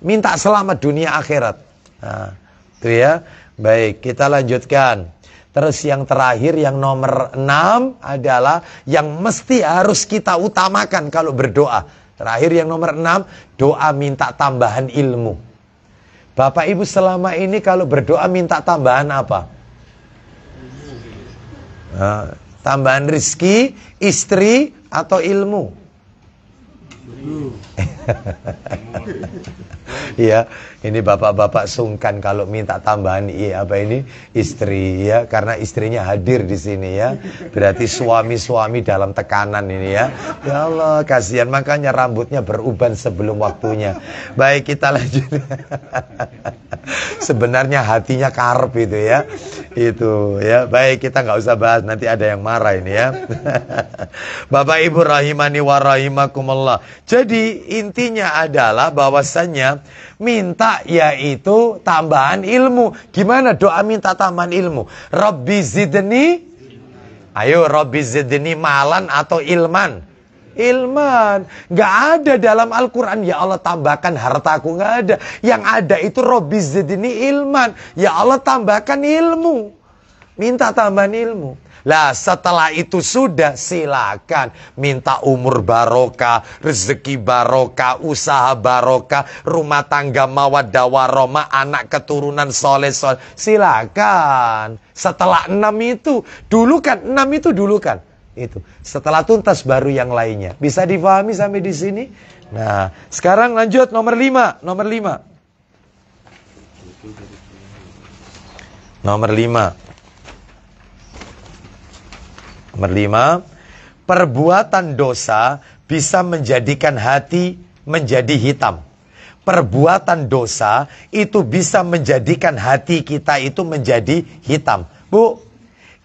Minta selamat dunia akhirat. Nah, itu ya. Baik, kita lanjutkan. Terus yang terakhir, yang nomor 6 adalah yang mesti harus kita utamakan kalau berdoa. Terakhir yang nomor 6, doa minta tambahan ilmu. Bapak Ibu selama ini kalau berdoa minta tambahan apa? Nah, tambahan rizki, istri, atau ilmu? Ya, ini bapak-bapak sungkan kalau minta tambahan istri ya, karena istrinya hadir di sini ya. Berarti suami-suami dalam tekanan ini ya. Ya Allah, kasihan, makanya rambutnya beruban sebelum waktunya. Baik, kita lanjut. Sebenarnya hatinya karep itu ya. Itu ya. Baik, kita nggak usah bahas, nanti ada yang marah ini ya. Bapak Ibu rahimani wa rahimakumullah. Jadi intinya adalah bahwasannya minta yaitu tambahan ilmu. Gimana doa minta tambahan ilmu? Rabbi zidni. Ayo, Rabbi zidni malan atau ilman? Ilman. Gak ada dalam Al-Quran ya Allah tambahkan hartaku, gak ada. Yang ada itu Rabbi zidni ilman. Ya Allah tambahkan ilmu. Minta tambahan ilmu. Lah setelah itu sudah silakan minta umur barokah, rezeki barokah, usaha barokah, rumah tangga mawaddah warahmah, anak keturunan soleh. Silakan. Setelah 6 itu dulu kan, 6 itu dulu kan. Itu. Setelah tuntas baru yang lainnya. Bisa difahami sampai di sini? Nah, sekarang lanjut nomor 5. Nomor 5. Nomor 5. Nomor 5, perbuatan dosa bisa menjadikan hati menjadi hitam. Perbuatan dosa itu bisa menjadikan hati kita itu menjadi hitam. Bu,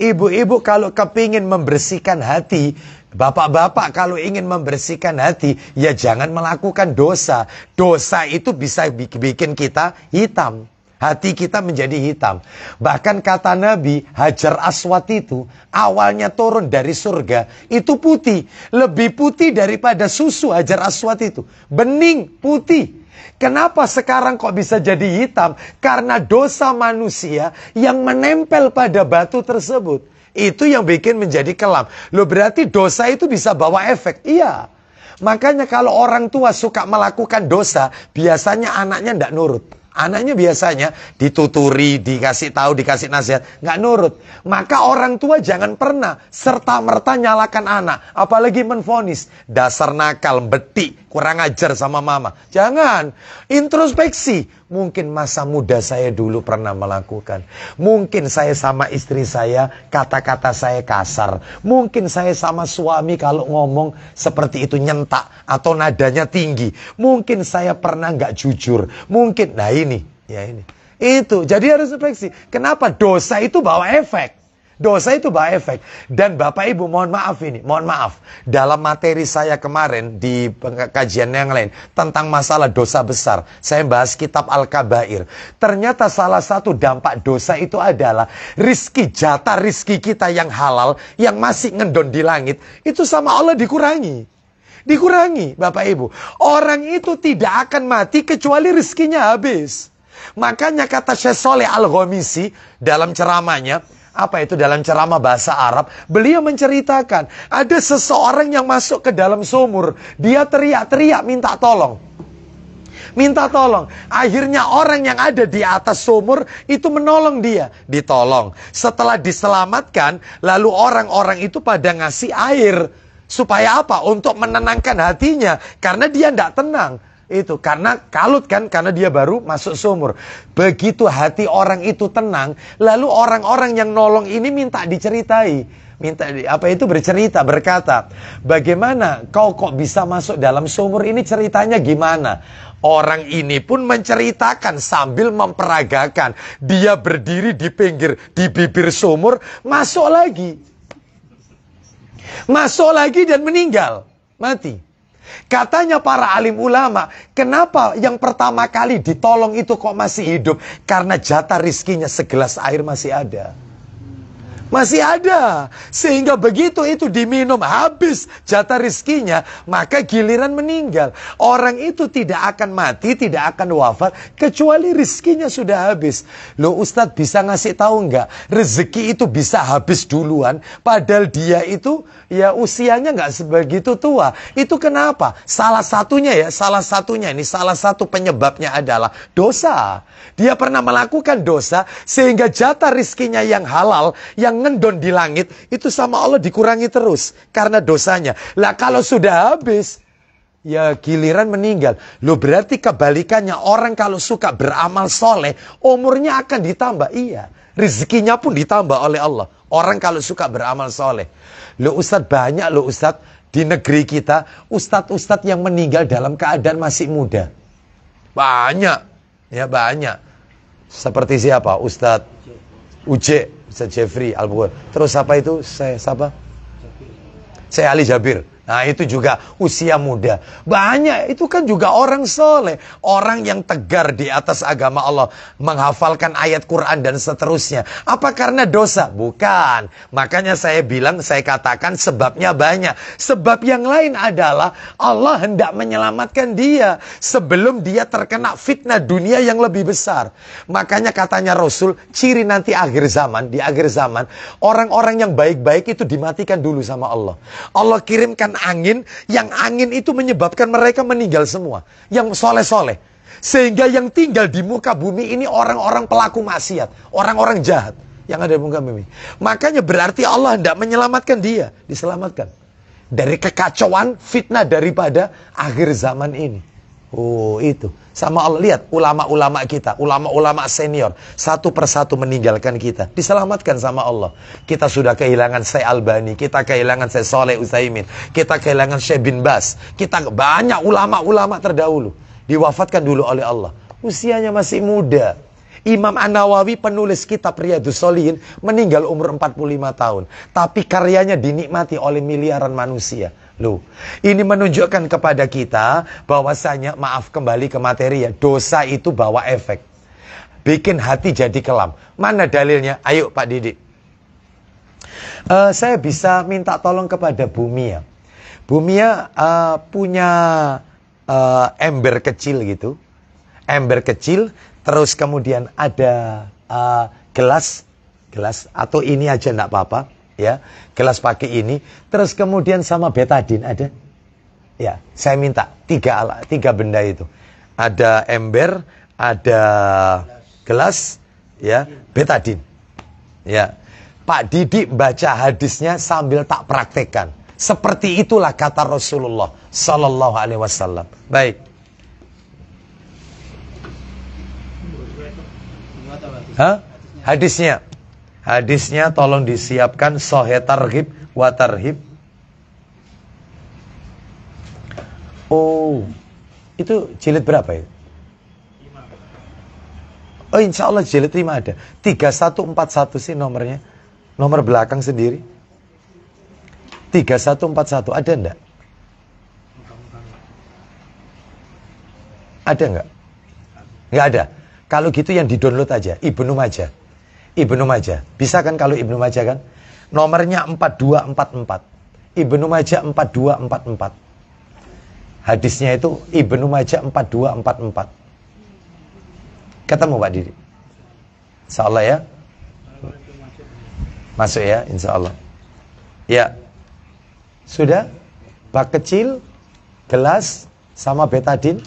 ibu-ibu kalau kepingin membersihkan hati, bapak-bapak kalau ingin membersihkan hati, ya jangan melakukan dosa. Dosa itu bisa bikin kita hitam. Hati kita menjadi hitam. Bahkan kata Nabi, Hajar Aswad itu awalnya turun dari surga, itu putih. Lebih putih daripada susu Hajar Aswad itu. Bening, putih. Kenapa sekarang kok bisa jadi hitam? Karena dosa manusia yang menempel pada batu tersebut. Itu yang bikin menjadi kelam. Loh, berarti dosa itu bisa bawa efek? Iya. Makanya kalau orang tua suka melakukan dosa, biasanya anaknya tidak nurut. Anaknya biasanya dituturi, dikasih tahu, dikasih nasihat, nggak nurut. Maka orang tua jangan pernah serta-merta nyalakan anak. Apalagi menvonis, dasar nakal, betik, kurang ajar sama mama. Jangan, introspeksi. Mungkin masa muda saya dulu pernah melakukan. Mungkin saya sama istri saya, kata-kata saya kasar. Mungkin saya sama suami kalau ngomong seperti itu nyentak atau nadanya tinggi. Mungkin saya pernah nggak jujur. Mungkin, nah ini, ya ini. Itu, jadi harus refleksi. Kenapa dosa itu bawa efek? Dosa itu bawa efek. Dan Bapak Ibu mohon maaf ini, mohon maaf. Dalam materi saya kemarin di kajian yang lain tentang masalah dosa besar, saya bahas kitab Al-Kabair. Ternyata salah satu dampak dosa itu adalah jatah rizki kita yang halal, yang masih ngendon di langit, itu sama Allah dikurangi. Dikurangi, Bapak Ibu. Orang itu tidak akan mati kecuali rizkinya habis. Makanya kata Syekh Sholeh Al-Ghamisi dalam ceramahnya, apa itu dalam ceramah bahasa Arab, beliau menceritakan ada seseorang yang masuk ke dalam sumur, dia teriak-teriak minta tolong. Minta tolong. Akhirnya orang yang ada di atas sumur itu menolong dia, ditolong. Setelah diselamatkan, lalu orang-orang itu pada ngasih air. Supaya apa? Untuk menenangkan hatinya, karena dia tidak tenang. Itu karena kalut kan, karena dia baru masuk sumur. Begitu hati orang itu tenang, lalu orang-orang yang nolong ini minta diceritai, bercerita, berkata, bagaimana kau kok bisa masuk dalam sumur ini, ceritanya gimana? Orang ini pun menceritakan sambil memperagakan. Dia berdiri di bibir sumur, masuk lagi dan meninggal, mati. Katanya para alim ulama, kenapa yang pertama kali ditolong itu kok masih hidup? Karena jatah rizkinya segelas air masih ada. Masih ada. Sehingga begitu itu diminum habis jatah rizkinya, maka giliran meninggal. Orang itu tidak akan mati, tidak akan wafat, kecuali rizkinya sudah habis. Loh Ustadz bisa ngasih tahu nggak? Rezeki itu bisa habis duluan, padahal dia itu ya usianya nggak sebegitu tua. Itu kenapa? Salah satunya ini salah satu penyebabnya adalah dosa. Dia pernah melakukan dosa sehingga jatah rizkinya yang halal, yang ngendon di langit, itu sama Allah dikurangi terus karena dosanya. Lah kalau sudah habis, ya giliran meninggal. Loh berarti kebalikannya, orang kalau suka beramal soleh, umurnya akan ditambah. Iya, rezekinya pun ditambah oleh Allah. Orang kalau suka beramal soleh. Loh Ustadz, banyak loh Ustadz di negeri kita, ustadz-ustadz yang meninggal dalam keadaan masih muda. Banyak, ya banyak. Seperti siapa? Ustadz Uje, Ustadz Jeffrey Al-Bukhari. Terus apa itu? Siapa? Saya Ali Jabir. Nah itu juga usia muda. Banyak, itu kan juga orang soleh. Orang yang tegar di atas agama Allah. Menghafalkan ayat Quran dan seterusnya. Apa karena dosa? Bukan. Makanya saya bilang, saya katakan sebabnya banyak. Sebab yang lain adalah Allah hendak menyelamatkan dia. Sebelum dia terkena fitnah dunia yang lebih besar. Makanya katanya Rasul, ciri nanti akhir zaman, di akhir zaman, orang-orang yang baik-baik itu dimatikan dulu sama Allah. Allah kirimkan angin, yang angin itu menyebabkan mereka meninggal semua. Yang soleh-soleh. Sehingga yang tinggal di muka bumi ini orang-orang pelaku maksiat. Orang-orang jahat yang ada di muka bumi. Makanya berarti Allah hendak menyelamatkan dia. Diselamatkan. Dari kekacauan, fitnah daripada akhir zaman ini. Oh itu. Sama Allah, lihat ulama-ulama kita, ulama-ulama senior, satu persatu meninggalkan kita, diselamatkan sama Allah. Kita sudah kehilangan Syekh Albani, kita kehilangan Syekh Sholeh Utsaimin, kita kehilangan Syekh bin Bas, kita banyak ulama-ulama terdahulu diwafatkan dulu oleh Allah. Usianya masih muda. Imam An-Nawawi penulis kitab Riyadhus Shalihin meninggal umur 45 tahun, tapi karyanya dinikmati oleh miliaran manusia. Loh, ini menunjukkan kepada kita bahwasanya, maaf kembali ke materi ya, dosa itu bawa efek. Bikin hati jadi kelam. Mana dalilnya? Ayo Pak Didik. Saya bisa minta tolong kepada Bumia. Bumia punya ember kecil gitu. Ember kecil, terus kemudian ada gelas atau ini aja enggak apa-apa. Ya, gelas pakai ini, terus kemudian sama betadin ada. Ya, saya minta tiga benda itu. Ada ember, ada gelas, ya, betadin. Ya. Pak Didik baca hadisnya sambil tak praktekkan. Seperti itulah kata Rasulullah sallallahu alaihi wasallam. Baik. Hah? Hadisnya tolong disiapkan Sahih Targhib wa Tarhib. Oh, itu jilid berapa ya? Oh, insya Allah jilid 5 ada. 3141 sih nomornya. Nomor belakang sendiri. 3141 ada enggak? Ada enggak? Enggak ada. Kalau gitu yang di-download aja, Ibnu Majah. Ibnu Majah. Bisa kan kalau Ibnu Majah kan? Nomornya 4244. Ibnu Majah 4244. Hadisnya itu Ibnu Majah 4244. Ketemu Pak Didi? Insyaallah ya. Masuk ya, insyaallah. Ya. Sudah? Bak kecil, gelas, sama betadin.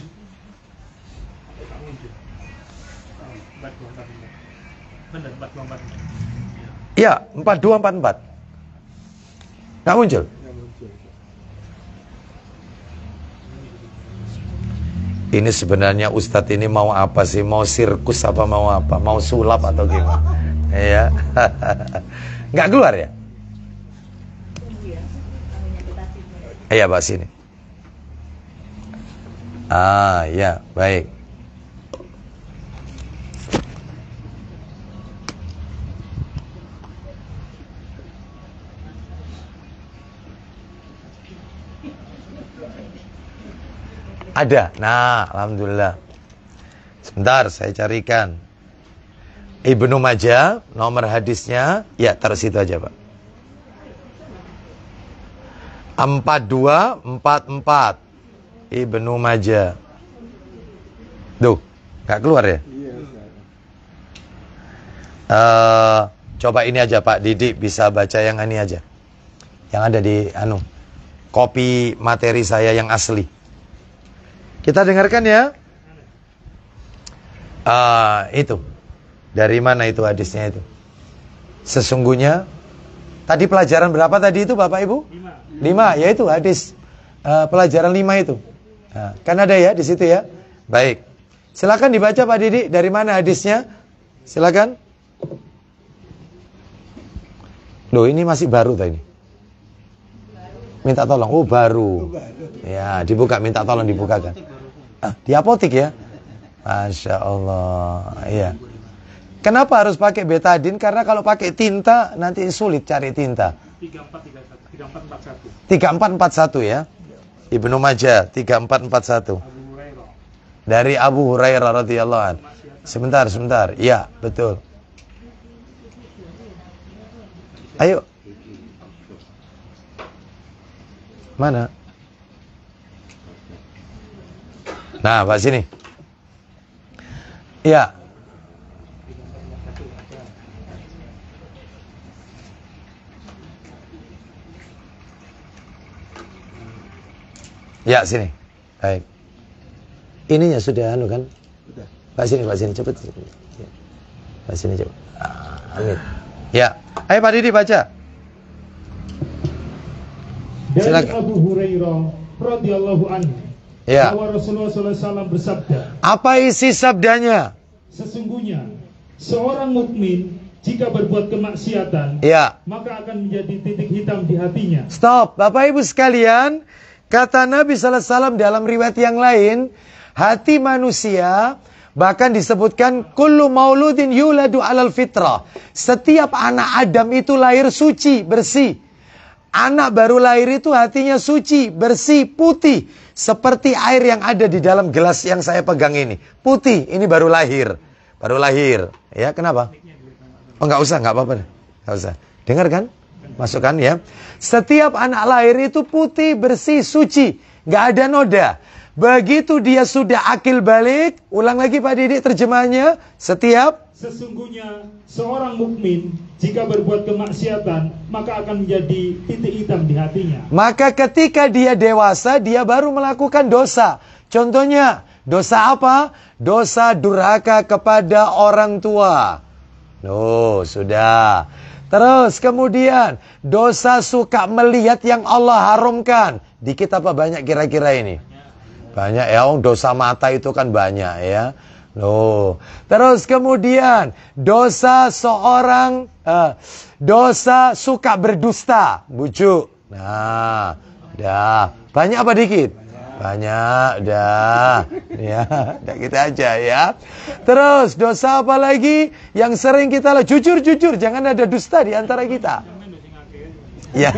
Ya, 4244. Nggak muncul? Ini sebenarnya Ustadz ini mau apa sih? Mau sirkus apa mau apa? Mau sulap atau gimana? Ya. Nggak keluar ya? Iya, Pak sini. Ah, ya, baik. Ada. Nah, alhamdulillah. Sebentar, saya carikan. Ibnu Majah, nomor hadisnya, ya taruh situ aja, Pak. 4244. Ibnu Majah. Duh, nggak keluar ya? Coba ini aja Pak Didi, bisa baca yang ini aja. Yang ada di kopi materi saya yang asli. Kita dengarkan ya. Itu. Dari mana itu hadisnya itu? Sesungguhnya tadi pelajaran berapa tadi itu Bapak Ibu? 5, yaitu hadis pelajaran 5 itu. Nah, kan ada ya di situ ya. Baik. Silakan dibaca Pak Didi, dari mana hadisnya? Silakan. Loh, ini masih baru tadi. Minta tolong. Oh, baru. Ya, dibuka, minta tolong dibukakan. Di apotik ya. Masya Allah. Iya. Kenapa harus pakai betadin? Karena kalau pakai tinta nanti sulit cari tinta. 3441 ya. Ibnu Majah 3441. Dari Abu Hurairah radhiyallahu anhu. Sebentar. Iya, betul. Ayo. Mana? Nah, Pak sini. Iya. Ya, sini. Baik. Ininya sudah kan? Sudah. Pak sini cepet. Pak sini cepet. Amin. Ya. Ayo Pak Didi baca. Dari Silakan. Abu Hurairah radhiyallahu anhu. Ya. Bahwa Rasulullah SAW bersabda. Apa isi sabdanya? Sesungguhnya seorang mukmin jika berbuat kemaksiatan, ya, maka akan menjadi titik hitam di hatinya. Stop, Bapak Ibu sekalian. Kata Nabi sallallahu alaihi wasallam dalam riwayat yang lain, hati manusia bahkan disebutkan kullu mauludin yuladu alal fitrah. Setiap anak Adam itu lahir suci, bersih. Anak baru lahir itu hatinya suci, bersih, putih. Seperti air yang ada di dalam gelas yang saya pegang ini. Putih, ini baru lahir. Baru lahir. Ya, kenapa? Oh, nggak usah, nggak apa-apa. Nggak usah. Dengar kan? Masukkan ya. Setiap anak lahir itu putih, bersih, suci. Nggak ada noda. Begitu dia sudah akil balik. Ulang lagi Pak Didi terjemahnya. Sesungguhnya seorang mukmin jika berbuat kemaksiatan, maka akan menjadi titik hitam di hatinya. Maka ketika dia dewasa, dia baru melakukan dosa. Contohnya, dosa apa? Dosa durhaka kepada orang tua. Oh, sudah. Terus kemudian, dosa suka melihat yang Allah harumkan. Dikit apa banyak kira-kira ini? Banyak ya, dosa mata itu kan banyak ya. Loh. Terus kemudian dosa seorang dosa suka berdusta, bujuk. Nah, dah. Banyak apa dikit? Banyak, udah. Ya, udah kita aja ya. Terus, dosa apa lagi yang sering kita lakukan? Jujur, jangan ada dusta di antara kita. Ya,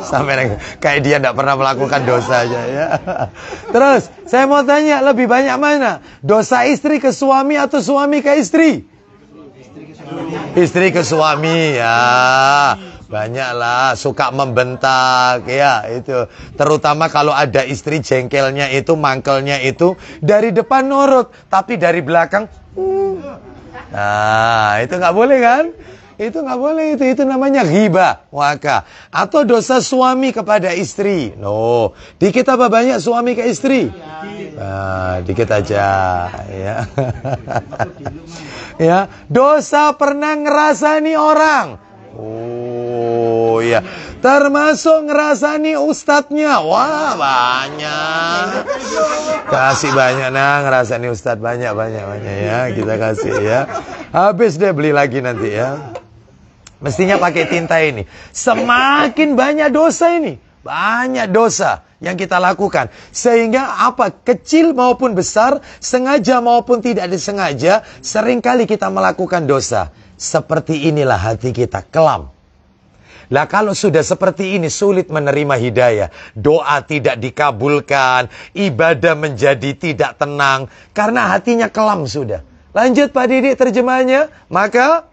sampai kayak dia tidak pernah melakukan dosa aja ya. Terus, saya mau tanya, lebih banyak mana? Dosa istri ke suami atau suami ke istri? Istri ke suami, ya. Banyaklah suka membentak ya itu. Terutama kalau ada istri jengkelnya itu, mangkelnya itu dari depan nurut, tapi dari belakang Nah, itu nggak boleh kan? Itu nggak boleh, itu namanya ghibah, waka. Atau dosa suami kepada istri. No, dikit apa banyak suami ke istri? Nah, dikit aja ya. Ya, dosa pernah ngerasani orang. Oh ya, termasuk ngerasani ustadznya. Wah, banyak. Kasih banyak nah, ngerasani ustadz banyak ya. Kita kasih ya. Habis deh, beli lagi nanti ya. Mestinya pakai tinta ini. Semakin banyak dosa ini, banyak dosa yang kita lakukan. Sehingga apa? Kecil maupun besar, sengaja maupun tidak disengaja, seringkali kita melakukan dosa. Seperti inilah hati kita, kelam. Lah kalau sudah seperti ini, sulit menerima hidayah. Doa tidak dikabulkan, ibadah menjadi tidak tenang, karena hatinya kelam sudah. Lanjut Pak Didik terjemahnya. Maka,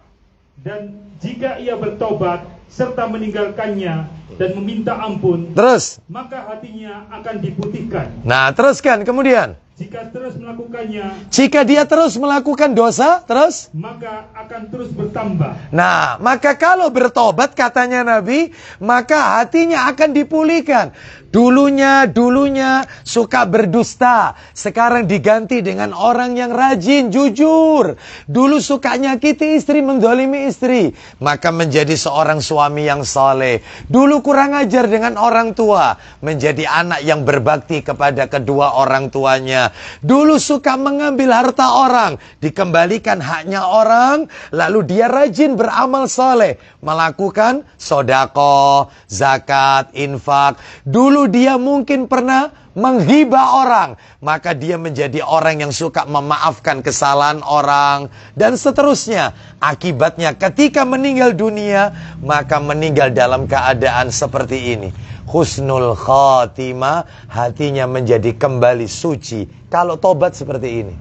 dan jika ia bertobat serta meninggalkannya dan meminta ampun, terus, maka hatinya akan diputihkan. Nah, teruskan kemudian. Jika terus melakukannya, jika dia terus melakukan dosa, terus, maka akan terus bertambah. Nah, maka kalau bertobat katanya Nabi, maka hatinya akan dipulihkan. Dulunya suka berdusta, sekarang diganti dengan orang yang rajin, jujur. Dulu suka nyakiti istri, mendolimi istri, maka menjadi seorang suami yang soleh. Dulu kurang ajar dengan orang tua, menjadi anak yang berbakti kepada kedua orang tuanya. Dulu suka mengambil harta orang, dikembalikan haknya orang, lalu dia rajin beramal soleh, melakukan sedekah, zakat, infak. Dulu dia mungkin pernah menghibah orang, maka dia menjadi orang yang suka memaafkan kesalahan orang, dan seterusnya. Akibatnya ketika meninggal dunia, maka meninggal dalam keadaan seperti ini. Husnul khatimah, hatinya menjadi kembali suci kalau tobat seperti ini.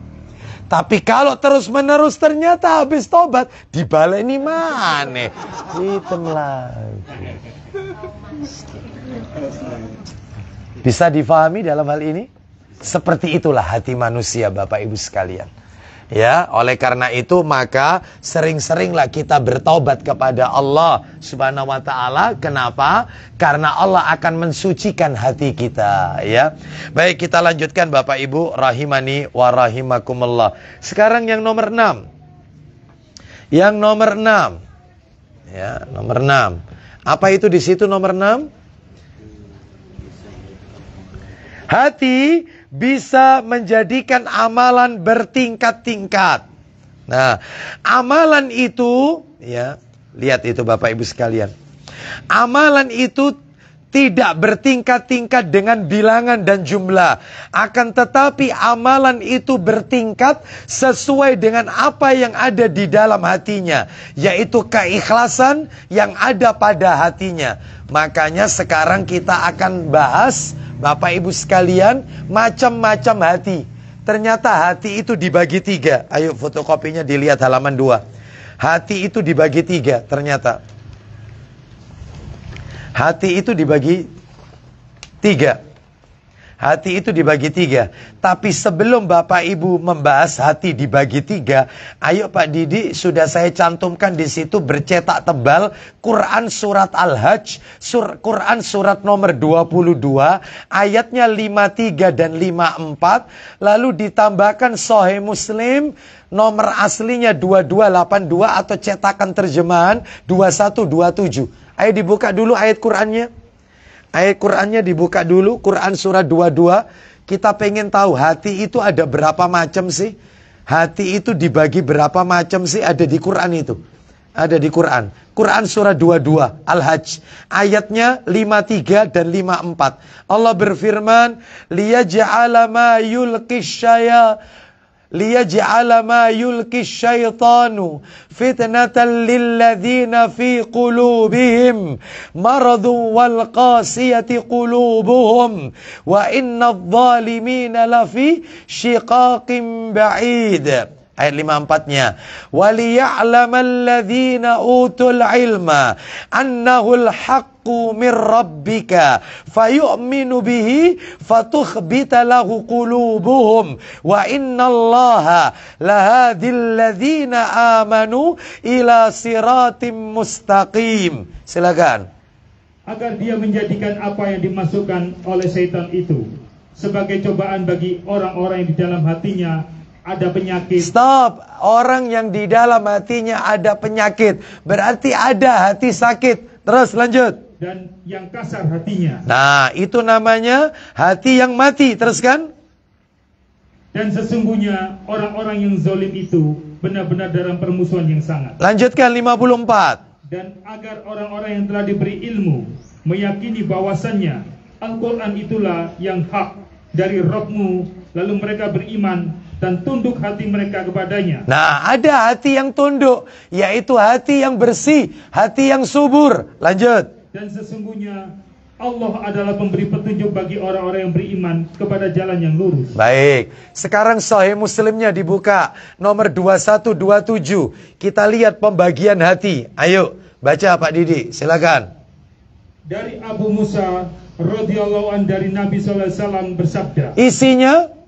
Tapi kalau terus-menerus ternyata habis tobat dibaleni mana? Hitam lagi. Bisa difahami dalam hal ini? Seperti itulah hati manusia, Bapak Ibu sekalian. Ya, oleh karena itu maka sering-seringlah kita bertobat kepada Allah Subhanahu wa taala. Kenapa? Karena Allah akan mensucikan hati kita, ya. Baik, kita lanjutkan Bapak Ibu rahimani wa rahimakumullah. Sekarang yang nomor 6. Yang nomor 6. Ya, nomor 6. Apa itu di situ nomor 6? Hati bisa menjadikan amalan bertingkat-tingkat. Nah, amalan itu, ya, lihat itu Bapak Ibu sekalian. Amalan itu tidak bertingkat-tingkat dengan bilangan dan jumlah. Akan tetapi amalan itu bertingkat sesuai dengan apa yang ada di dalam hatinya, yaitu keikhlasan yang ada pada hatinya. Makanya sekarang kita akan bahas, Bapak Ibu sekalian, macam-macam hati. Ternyata hati itu dibagi 3. Ayo fotokopinya dilihat halaman 2. Hati itu dibagi 3 ternyata. Hati itu dibagi 3. Hati itu dibagi 3. Tapi sebelum Bapak Ibu membahas hati dibagi 3, ayo Pak Didi, sudah saya cantumkan di situ bercetak tebal Quran surat Al-Hajj, Quran surat nomor 22, ayatnya 53 dan 54, lalu ditambahkan Sahih Muslim nomor aslinya 2282 atau cetakan terjemahan 2127. Ayo dibuka dulu ayat Qurannya. Ayat Qurannya dibuka dulu, Quran surat 22. Kita pengen tahu hati itu ada berapa macam sih? Hati itu dibagi berapa macam sih ada di Quran itu? Ada di Quran. Quran surah 22 Al-Hajj ayatnya 53 dan 54. Allah berfirman, liyaj'ala ma yulqis syaitanu fitnatan lilladzina fi qulubihim maradun wal qasiyati qulubuhum wa innadh dhalimina lafi syiqaqin ba'id. Ayat 54-nya. وَلِيَعْلَمَ الَّذِينَ أُوتُوا الْعِلْمَ أَنَّهُ الْحَقُّ مِنْ رَبِّكَ فَيُؤْمِنُ بِهِ فَتُخْبِتَ لَهُ قُلُوبُهُمْ وَإِنَّ اللَّهَ لَهَادِي الَّذِينَ آمَنُوا إِلَى صِرَاطٍ مُسْتَقِيمٍ. Silakan. Agar dia menjadikan apa yang dimasukkan oleh setan itu sebagai cobaan bagi orang-orang yang di dalam hatinya ada penyakit. Stop. Orang yang di dalam hatinya ada penyakit, berarti ada hati sakit. Terus lanjut. Dan yang kasar hatinya. Nah, itu namanya hati yang mati. Teruskan. Dan sesungguhnya orang-orang yang zalim itu benar-benar dalam permusuhan yang sangat. Lanjutkan 54. Dan agar orang-orang yang telah diberi ilmu meyakini bahwasannya Al-Quran itulah yang hak dari Rabb-Mu, lalu mereka beriman dan tunduk hati mereka kepadanya. Nah, ada hati yang tunduk, yaitu hati yang bersih, hati yang subur. Lanjut. Dan sesungguhnya Allah adalah pemberi petunjuk bagi orang-orang yang beriman kepada jalan yang lurus. Baik, sekarang Sahih Muslimnya dibuka, nomor 2127. Kita lihat pembagian hati. Ayo, baca Pak Didi, silakan. Dari Abu Musa radhiyallahu an dari Nabi sallallahu alaihi wasallam bersabda. Isinya?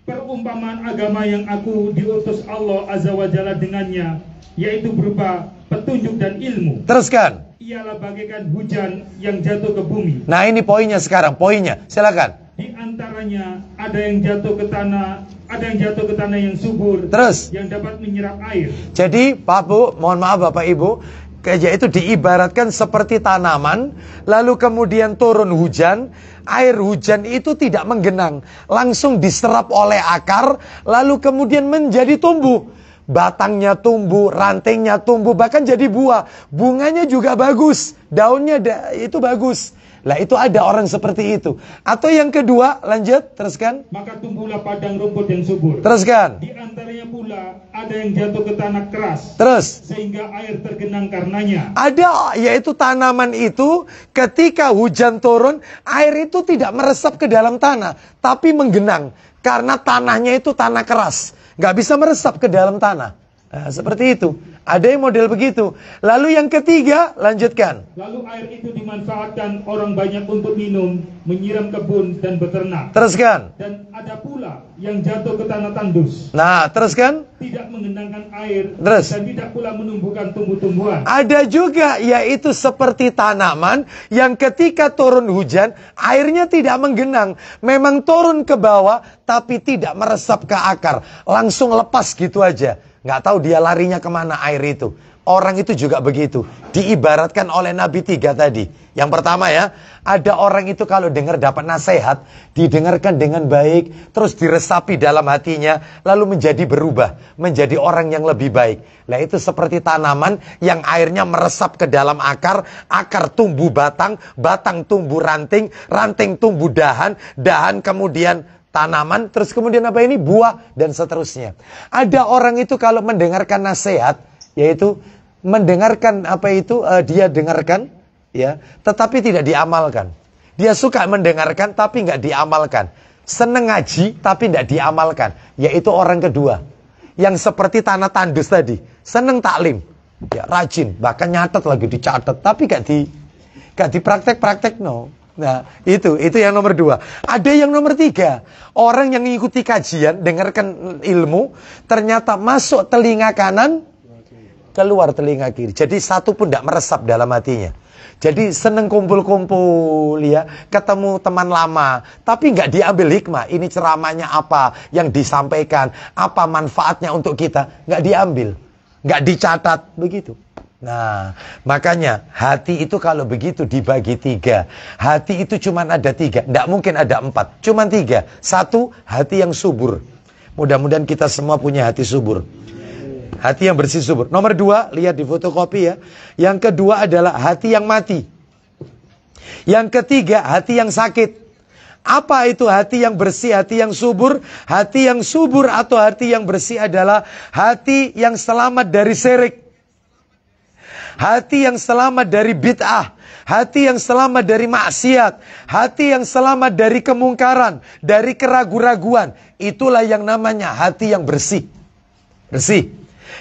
Perumpamaan agama yang aku diutus Allah Azza wa Jalla dengannya, yaitu berupa petunjuk dan ilmu. Teruskan. Ialah bagaikan hujan yang jatuh ke bumi. Nah, ini poinnya sekarang, poinnya. Silakan. Di antaranya ada yang jatuh ke tanah, ada yang jatuh ke tanah yang subur. Terus. Yang dapat menyerap air. Jadi, Pak Bu, mohon maaf Bapak Ibu, yaitu diibaratkan seperti tanaman, lalu kemudian turun hujan. Air hujan itu tidak menggenang, langsung diserap oleh akar, lalu kemudian menjadi tumbuh. Batangnya tumbuh, rantingnya tumbuh, bahkan jadi buah. Bunganya juga bagus, daunnya itu bagus. Lah itu ada orang seperti itu. Atau yang kedua, lanjut, teruskan. Maka tumbuhlah padang rumput yang subur. Teruskan. Di antaranya pula ada yang jatuh ke tanah keras. Terus. Sehingga air tergenang karenanya. Ada, yaitu tanaman itu ketika hujan turun, air itu tidak meresap ke dalam tanah, tapi menggenang. Karena tanahnya itu tanah keras, nggak bisa meresap ke dalam tanah. Nah, seperti itu. Ada yang model begitu. Lalu yang ketiga, lanjutkan. Lalu air itu dimanfaatkan orang banyak untuk minum, menyiram kebun dan beternak. Teruskan. Dan ada pula yang jatuh ke tanah tandus. Nah, teruskan. Tidak mengenangkan air. Terus. Dan tidak pula menumbuhkan tumbuh-tumbuhan. Ada juga, yaitu seperti tanaman yang ketika turun hujan, airnya tidak menggenang. Memang turun ke bawah, tapi tidak meresap ke akar. Langsung lepas gitu aja. Nggak tahu dia larinya kemana air itu. Orang itu juga begitu. Diibaratkan oleh Nabi 3 tadi. Yang pertama ya, ada orang itu kalau dengar dapat nasihat, didengarkan dengan baik, terus diresapi dalam hatinya, lalu menjadi berubah, menjadi orang yang lebih baik. Nah itu seperti tanaman yang airnya meresap ke dalam akar, akar tumbuh batang, batang tumbuh ranting, ranting tumbuh dahan, dahan kemudian tanaman, terus kemudian apa ini? Buah, dan seterusnya. Ada orang itu kalau mendengarkan nasihat, yaitu mendengarkan apa itu, dia dengarkan, ya, tetapi tidak diamalkan. Dia suka mendengarkan, tapi nggak diamalkan. Seneng ngaji, tapi nggak diamalkan. Yaitu orang kedua. Yang seperti tanah tandus tadi. Seneng taklim, ya, rajin, bahkan nyatet lagi, dicatat, tapi nggak dipraktek-praktek, no. Nah, itu yang nomor 2. Ada yang nomor 3. Orang yang mengikuti kajian, dengarkan ilmu, ternyata masuk telinga kanan, keluar telinga kiri. Jadi satu pun tidak meresap dalam hatinya. Jadi seneng kumpul-kumpul, ya, ketemu teman lama, tapi nggak diambil hikmah. Ini ceramahnya apa yang disampaikan, apa manfaatnya untuk kita, nggak diambil, nggak dicatat, begitu. Nah, makanya hati itu kalau begitu dibagi 3. Hati itu cuma ada 3, tidak mungkin ada 4, cuma 3. 1, hati yang subur. Mudah-mudahan kita semua punya hati subur. Hati yang bersih subur. Nomor 2, lihat di fotokopi ya. Yang kedua adalah hati yang mati. Yang ketiga, hati yang sakit. Apa itu hati yang bersih, hati yang subur? Hati yang subur atau hati yang bersih adalah hati yang selamat dari syirik. Hati yang selamat dari bid'ah. Hati yang selamat dari maksiat. Hati yang selamat dari kemungkaran. Dari keraguan-raguan. Itulah yang namanya hati yang bersih. Bersih.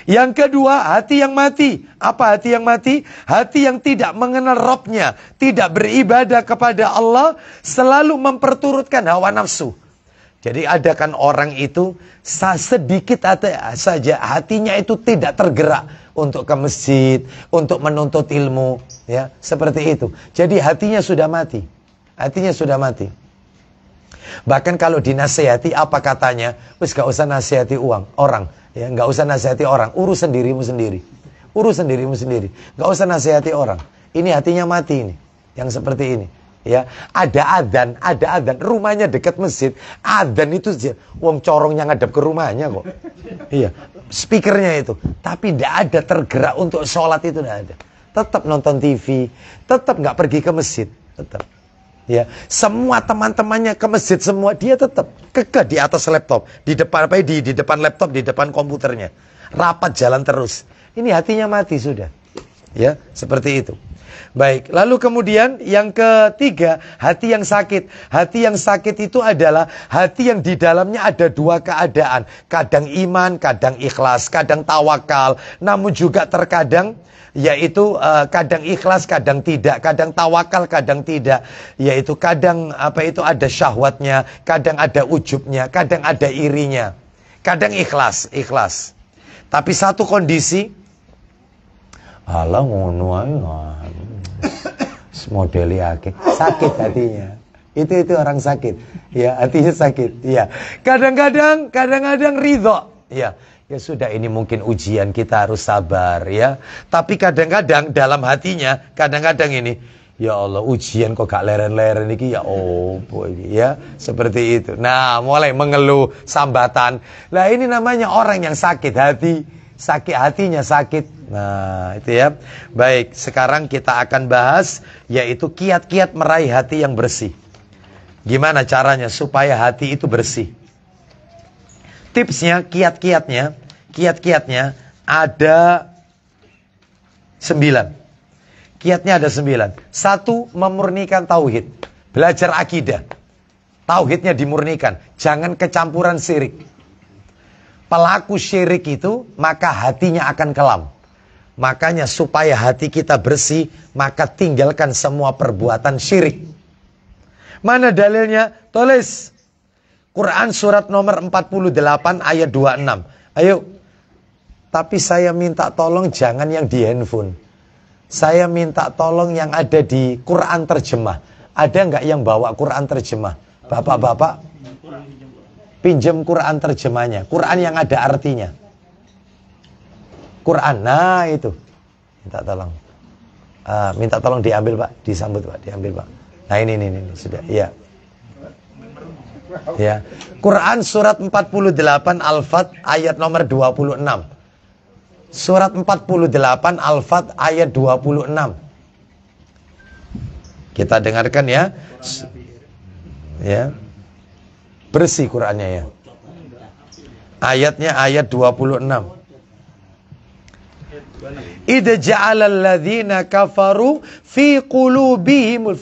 Yang kedua, hati yang mati. Apa hati yang mati? Hati yang tidak mengenal Rabbnya. Tidak beribadah kepada Allah. Selalu memperturutkan hawa nafsu. Jadi ada kan orang itu sedikit saja hatinya itu tidak tergerak untuk ke masjid, untuk menuntut ilmu, ya, seperti itu. Jadi hatinya sudah mati. Hatinya sudah mati. Bahkan kalau dinasehati apa katanya? Wis gak usah nasihati orang, ya, gak usah nasihati orang, urus sendirimu sendiri. Urus sendirimu sendiri. Gak usah nasihati orang. Ini hatinya mati ini, yang seperti ini. Ya, ada adzan, rumahnya dekat masjid, adzan itu wong corongnya ngadep ke rumahnya kok. Iya, speakernya itu, tapi tidak ada tergerak untuk sholat itu tidak ada. Tetap nonton TV, tetap nggak pergi ke masjid, tetap. Ya, semua teman-temannya ke masjid semua, dia tetap kekeh di atas laptop, di depan di depan laptop, di depan komputernya, rapat jalan terus. Ini hatinya mati sudah. Ya, seperti itu. Baik, lalu kemudian yang ketiga, hati yang sakit. Hati yang sakit itu adalah hati yang di dalamnya ada dua keadaan. Kadang iman, kadang ikhlas, kadang tawakal. Namun juga terkadang, yaitu kadang ikhlas, kadang tidak. Kadang tawakal, kadang tidak. Yaitu kadang ada syahwatnya, kadang ada ujubnya, kadang ada irinya. Kadang ikhlas. Tapi satu kondisi, alah ngono ae. Modeli sakit hatinya. Itu orang sakit. Ya, hatinya sakit. Ya. Kadang-kadang ridho. Ya. Ya sudah, ini mungkin ujian, kita harus sabar ya. Tapi kadang-kadang dalam hatinya kadang-kadang ini, ya Allah, ujian kok gak leren-leren iki ya opo iki ya. Seperti itu. Nah, mulai mengeluh, sambatan. Lah ini namanya orang yang sakit hati. Sakit hatinya sakit. Nah, itu ya. Baik, sekarang kita akan bahas yaitu kiat-kiat meraih hati yang bersih. Gimana caranya supaya hati itu bersih? Tipsnya, kiat-kiatnya ada 9. Kiatnya ada 9. 1, memurnikan tauhid. Belajar akidah. Tauhidnya dimurnikan. Jangan kecampuran syirik. Pelaku syirik itu, maka hatinya akan kelam. Makanya supaya hati kita bersih, maka tinggalkan semua perbuatan syirik. Mana dalilnya? Tulis. Quran surat nomor 48 ayat 26. Ayo. Tapi saya minta tolong jangan yang di handphone. Saya minta tolong yang ada di Quran terjemah. Ada nggak yang bawa Quran terjemah? Bapak-bapak? Pinjam Quran terjemahnya. Quran yang ada artinya. Quran, nah itu. Minta tolong diambil Pak. Disambut Pak, diambil Pak. Nah ini sudah, iya. Ya. Quran surat 48 Al-Fat ayat nomor 26. Surat 48 Al-Fat ayat 26. Kita dengarkan ya. Ya. Bersih Qurannya ya. Ayatnya ayat 26. Idza ja'ala alladhina kafaru fi qulubihimul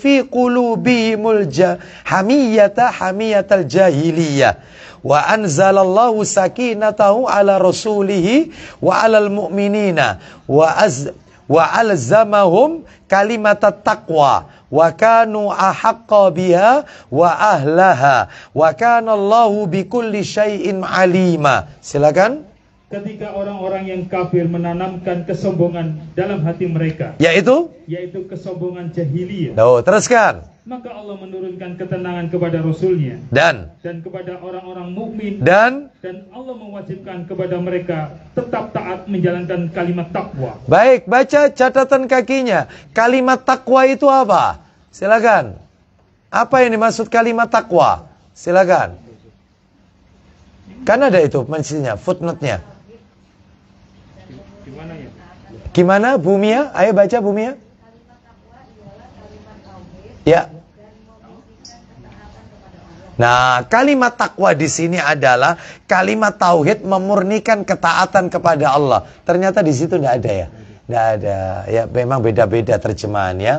hamiyatal jahiliyah wa anzalallahu sakinatahu ala rasulihi wa alal mu'minina wa alzamahum kalimatat taqwa wa kanu ahaqqa biha wa ahlaha wa kana Allahu bikulli syai'in alima. Silakan. Ketika orang-orang yang kafir menanamkan kesombongan dalam hati mereka, yaitu kesombongan jahiliyah. Teruskan. Maka Allah menurunkan ketenangan kepada Rasulnya dan kepada orang-orang mukmin dan Allah mewajibkan kepada mereka tetap taat menjalankan kalimat takwa. Baik, baca catatan kakinya. Kalimat takwa itu apa? Silakan. Apa yang dimaksud kalimat takwa? Silakan. Kan ada itu mestinya footnote-nya. Gimana Bu Mia? Ayo baca Bu Mia. Ya. Nah, kalimat takwa di sini adalah kalimat tauhid memurnikan ketaatan kepada Allah. Ternyata di situ tidak ada ya. Tidak ada. Ya, memang beda-beda terjemahan ya.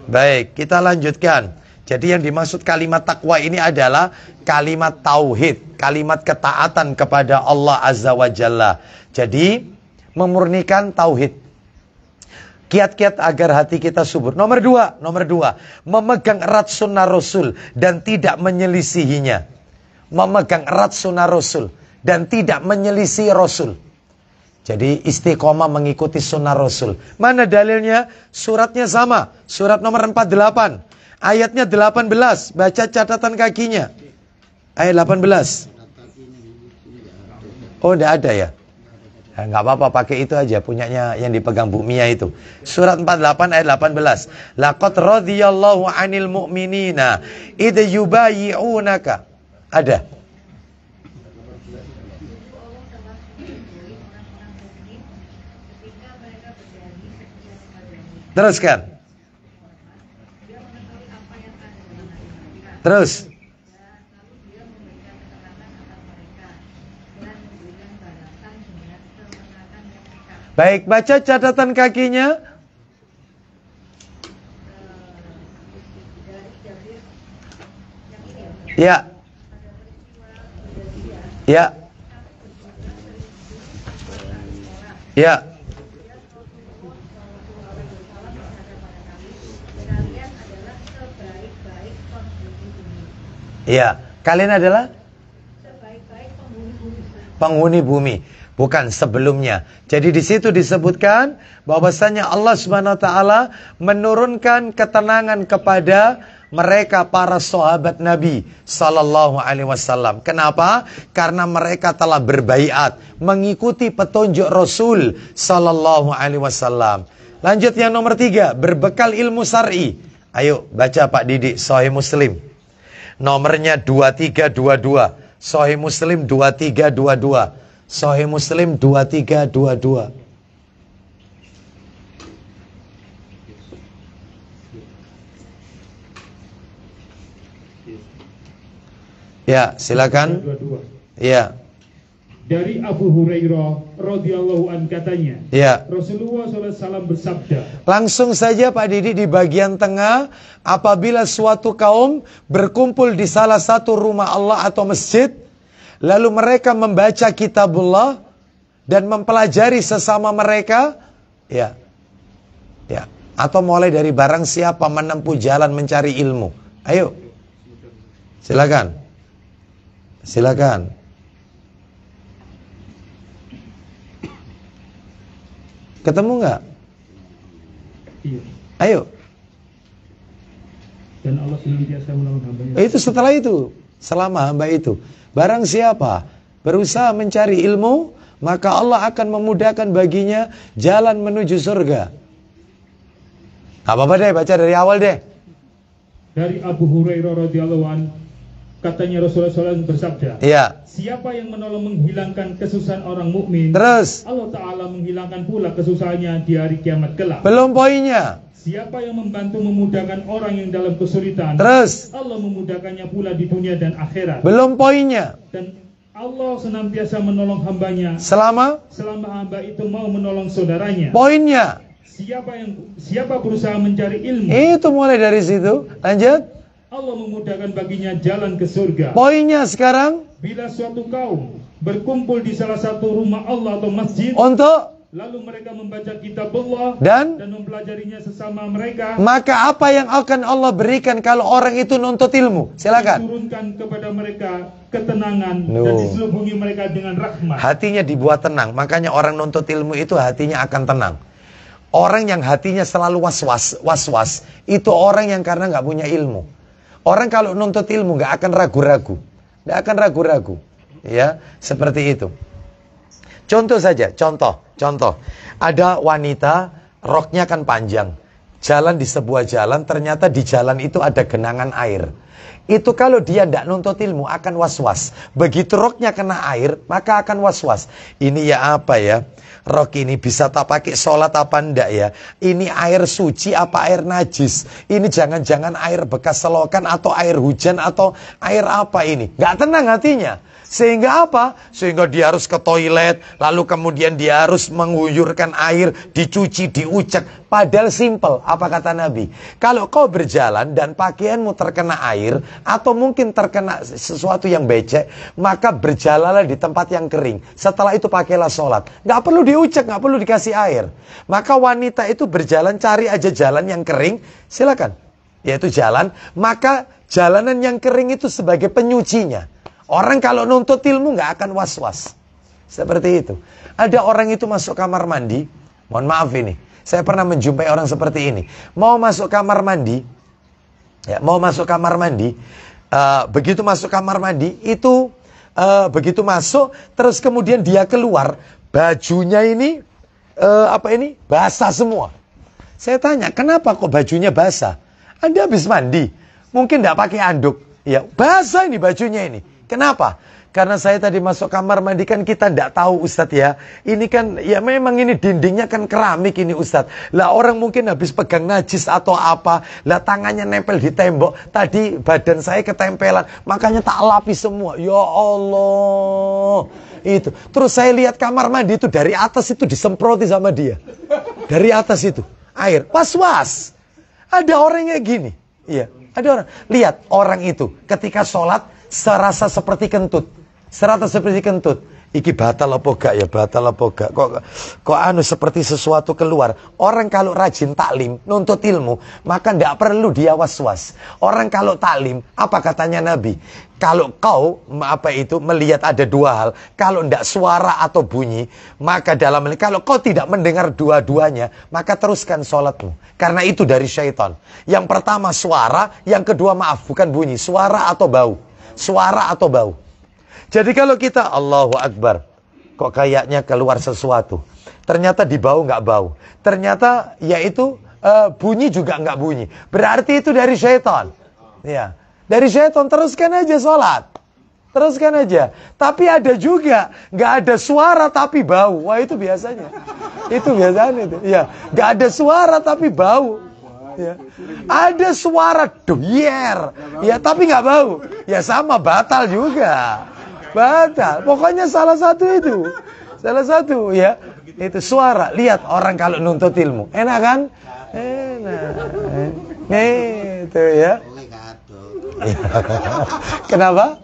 Baik, kita lanjutkan. Jadi yang dimaksud kalimat takwa ini adalah kalimat tauhid, kalimat ketaatan kepada Allah Azza wa Jalla. Jadi memurnikan tauhid. Kiat-kiat agar hati kita subur. Nomor dua, memegang erat sunnah Rasul dan tidak menyelisihinya. Memegang erat sunnah Rasul dan tidak menyelisih Rasul. Jadi istiqomah mengikuti sunnah Rasul. Mana dalilnya? Suratnya sama. Surat nomor 48. Ayatnya 18. Baca catatan kakinya. Ayat 18. Oh, tidak ada ya? Nah, nggak apa-apa, pakai itu aja, punyanya yang dipegang Bu Mia itu. Surat 48 ayat 18. Laqad radhiyallahu 'anil mu'minina idh yubayyi'unaka. Ada. Teruskan. Terus. Baik, baca catatan kakinya. Ya. Ya. Ya. Ya. Kalian adalah penghuni bumi. Bukan sebelumnya. Jadi di situ disebutkan bahwasanya Allah Subhanahu wa taala menurunkan ketenangan kepada mereka para sahabat Nabi sallallahu alaihi wasallam. Kenapa? Karena mereka telah berbaiat mengikuti petunjuk Rasul sallallahu alaihi wasallam. Lanjut yang nomor 3, berbekal ilmu syar'i. Ayo baca Pak Didik, Sahih Muslim. Nomornya 2322. Sahih Muslim 2322. Sahih Muslim 2322. Ya, silakan. Ya. Dari Abu Hurairah radhiyallahu an katanya. Ya. Rasulullah SAW bersabda. Langsung saja Pak Didi di bagian tengah, apabila suatu kaum berkumpul di salah satu rumah Allah atau masjid, lalu mereka membaca kitabullah dan mempelajari sesama mereka, ya, ya, atau mulai dari barang siapa menempuh jalan mencari ilmu. Ayo, silakan, silakan. Ketemu nggak? Iya. Ayo. Dan Allah senantiasa menolong hamba-Nya. Itu setelah itu, selama hamba itu. Barang siapa berusaha mencari ilmu, maka Allah akan memudahkan baginya jalan menuju surga. Apa-apa deh, baca dari awal deh. Dari Abu Hurairah radhiyallahu an, katanya Rasulullah SAW bersabda. Iya. Siapa yang menolong menghilangkan kesusahan orang mukmin, Terus. Allah Ta'ala menghilangkan pula kesusahannya di hari kiamat kelak. Belum poinnya. Siapa yang membantu memudahkan orang yang dalam kesulitan, Terus. Allah memudahkannya pula di dunia dan akhirat. Belum poinnya. Dan Allah senantiasa menolong hambanya Selama hamba itu mau menolong saudaranya. poinnya. Siapa berusaha mencari ilmu, Itu mulai dari situ. Lanjut. Allah memudahkan baginya jalan ke surga. Poinnya sekarang. Bila suatu kaum berkumpul di salah satu rumah Allah atau masjid, Untuk. lalu mereka membaca kitab Allah Dan. mempelajarinya sesama mereka, Maka apa yang akan Allah berikan kalau orang itu nuntut ilmu? Silakan. turunkan kepada mereka ketenangan No. dan diselubungi mereka dengan rahmat. Hatinya dibuat tenang. Makanya orang nuntut ilmu itu hatinya akan tenang. Orang yang hatinya selalu was-was, itu orang yang karena nggak punya ilmu. Orang kalau nuntut ilmu nggak akan ragu-ragu, nggak akan ragu-ragu, ya seperti itu. Contoh saja, contoh. Ada wanita, roknya kan panjang, jalan di sebuah jalan, ternyata di jalan itu ada genangan air. Itu kalau dia tidak nuntut ilmu akan was-was. Begitu roknya kena air, maka akan was-was. Ini ya apa ya? rok ini bisa tak pakai sholat apa enggak ya? Ini air suci apa air najis? Ini jangan-jangan air bekas selokan atau air hujan atau air apa ini? Nggak tenang hatinya. Sehingga apa? Sehingga dia harus ke toilet, lalu kemudian dia harus mengguyurkan air, dicuci, diucek. Padahal simple, apa kata Nabi? Kalau kau berjalan dan pakaianmu terkena air, atau mungkin terkena sesuatu yang becek, maka berjalanlah di tempat yang kering. Setelah itu pakailah sholat. Nggak perlu diucek, nggak perlu dikasih air. Maka wanita itu berjalan, cari aja jalan yang kering, silakan. Yaitu jalan, maka jalanan yang kering itu sebagai penyucinya. Orang kalau nuntut ilmu nggak akan was-was. Seperti itu. Ada orang itu masuk kamar mandi. Mohon maaf ini. Saya pernah menjumpai orang seperti ini. Mau masuk kamar mandi. Ya, mau masuk kamar mandi. Begitu masuk kamar mandi. Itu begitu masuk. Terus kemudian dia keluar. Bajunya ini. Basah semua. Saya tanya. Kenapa kok bajunya basah? Anda habis mandi. Mungkin nggak pakai anduk. Ya, basah ini bajunya ini. Kenapa? Karena saya tadi masuk kamar mandi kan kita tidak tahu Ustadz ya. Ini kan ya memang ini dindingnya kan keramik ini Ustadz. Lah orang mungkin habis pegang najis atau apa. Lah tangannya nempel di tembok. Tadi badan saya ketempelan. Makanya tak lapis semua. Ya Allah. Itu. Terus saya lihat kamar mandi itu dari atas itu disemproti sama dia. Dari atas itu. Air. Was-was. Ada orang yang gini. Iya. Ada orang. Lihat orang itu ketika sholat. Serasa seperti kentut. Serasa seperti kentut. Iki batal apa gak ya? Batal apa gak? Kok seperti sesuatu keluar. Orang kalau rajin taklim, nuntut ilmu, maka tidak perlu dia was-was. Orang kalau taklim, apa katanya Nabi? Kalau kau melihat ada dua hal, kalau tidak suara atau bunyi, maka kalau kau tidak mendengar dua-duanya, maka teruskan sholatmu. Karena itu dari syaitan. Yang pertama suara, yang kedua bukan bunyi, suara atau bau. Suara atau bau. Jadi kalau kita Allahu Akbar, kok kayaknya keluar sesuatu. Ternyata di bau nggak bau. Ternyata yaitu bunyi juga nggak bunyi. Berarti itu dari syaitan. Ya, dari syaitan. Teruskan aja sholat. Teruskan aja. Tapi ada juga nggak ada suara tapi bau. Wah itu biasanya. Itu biasanya itu. Ya, nggak ada suara tapi bau. Ya. Ada suara doyer, ya tapi nggak bau, ya sama batal juga, batal. Pokoknya salah satu itu, ya itu suara. Lihat orang kalau nuntut ilmu, enak kan? Enak, itu ya. Kenapa?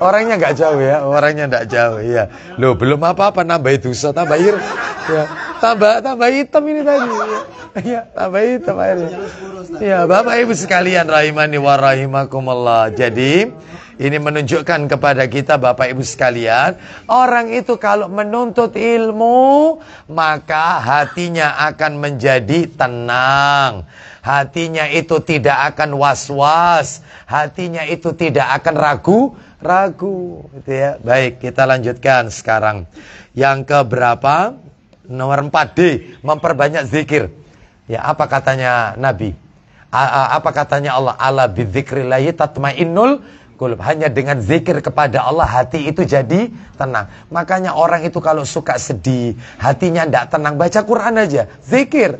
Orangnya nggak jauh ya, orangnya nggak jauh ya. Loh belum apa-apa nambah dosa, tambah ya. Tambah hitam ini tadi. Ya, tambah hitam airnya. Ya, Bapak Ibu sekalian rahimani wa rahimakumullah. Jadi, ini menunjukkan kepada kita Bapak Ibu sekalian, orang itu kalau menuntut ilmu, maka hatinya akan menjadi tenang. Hatinya itu tidak akan was-was. Hatinya itu tidak akan ragu-ragu. Gitu ya. Baik, kita lanjutkan sekarang. Yang keberapa? Nomor 4D, memperbanyak zikir. Ya, apa katanya Nabi? Apa katanya Allah? Ala bidzikrillahi tatmainnul qulub. Hanya dengan zikir kepada Allah hati itu jadi tenang. Makanya orang itu kalau suka sedih, hatinya tidak tenang, baca Quran aja. Zikir.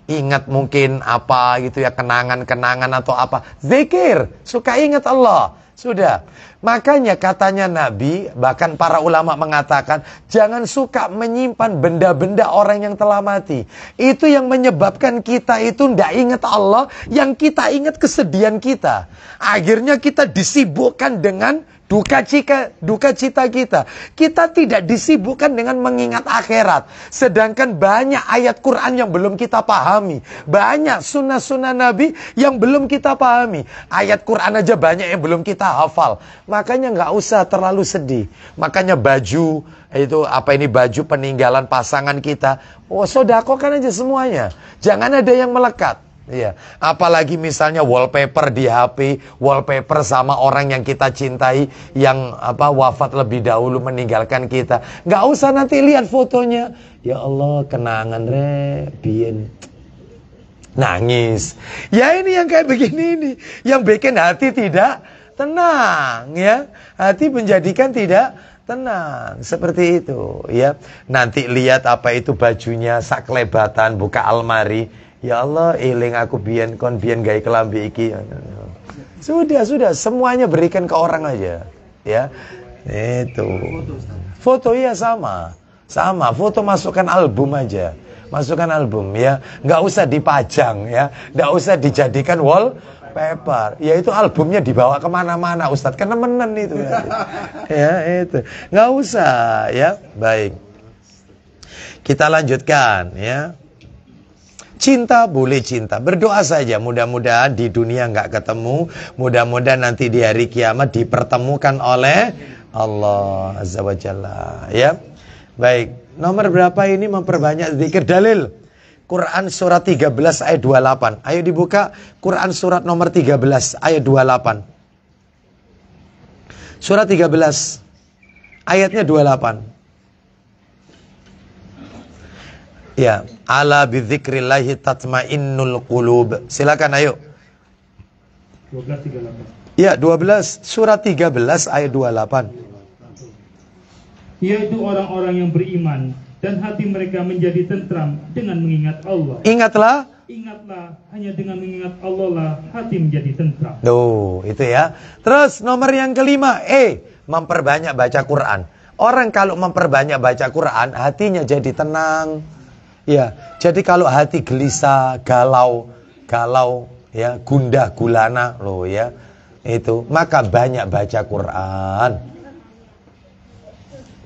Ingat mungkin apa gitu ya, kenangan-kenangan atau apa. Zikir, suka ingat Allah. Sudah. Makanya katanya Nabi, bahkan para ulama mengatakan, jangan suka menyimpan benda-benda orang yang telah mati. Itu yang menyebabkan kita itu tidak ingat Allah, yang kita ingat kesedihan kita. Akhirnya kita disibukkan dengan duka cita kita. Kita tidak disibukkan dengan mengingat akhirat. Sedangkan banyak ayat Quran yang belum kita pahami. Banyak sunnah-sunnah Nabi yang belum kita pahami. Ayat Quran aja banyak yang belum kita hafal. Makanya nggak usah terlalu sedih. Makanya baju, baju peninggalan pasangan kita. Sodakokan aja semuanya. Jangan ada yang melekat. Iya, apalagi misalnya wallpaper di HP, wallpaper sama orang yang kita cintai yang wafat lebih dahulu meninggalkan kita. Nggak usah nanti lihat fotonya. Ya Allah, kenangan bien. Nangis. Ya ini yang kayak begini ini, yang bikin hati tidak tenang ya. Hati menjadikan tidak tenang, seperti itu ya. Nanti lihat apa itu bajunya saklebatan, buka almari, ya Allah eling aku biyen kon biyen gawe kelambi iki. Sudah, semuanya berikan ke orang aja ya. Itu foto ya sama, foto masukkan album aja, masukkan album ya, nggak usah dipajang ya, nggak usah dijadikan wallpaper ya, itu albumnya dibawa kemana-mana Ustadz, kan nemenan itu ya itu nggak usah ya. Baik, kita lanjutkan ya. Cinta boleh cinta, berdoa saja, mudah-mudahan di dunia nggak ketemu, mudah-mudahan nanti di hari kiamat dipertemukan oleh Allah Azza wa Jalla ya. Baik, nomor berapa ini memperbanyak zikir? Dalil Quran surat 13 ayat 28. Ayo dibuka Quran surat nomor 13 ayat 28. Surat 13 ayatnya 28. Ya, ala bidzikrillahi tatmainnul qulub. Silakan ayo. 12:38. Ya, 12 surat 13 ayat 28. Yaitu orang-orang yang beriman dan hati mereka menjadi tentram dengan mengingat Allah. Ingatlah, Hanya dengan mengingat Allah lah hati menjadi tentram. tuh, itu ya. Terus nomor yang kelima, memperbanyak baca Quran. Orang kalau memperbanyak baca Quran, hatinya jadi tenang. Ya, jadi kalau hati gelisah, galau ya, gundah gulana loh ya. Itu, maka banyak baca Quran.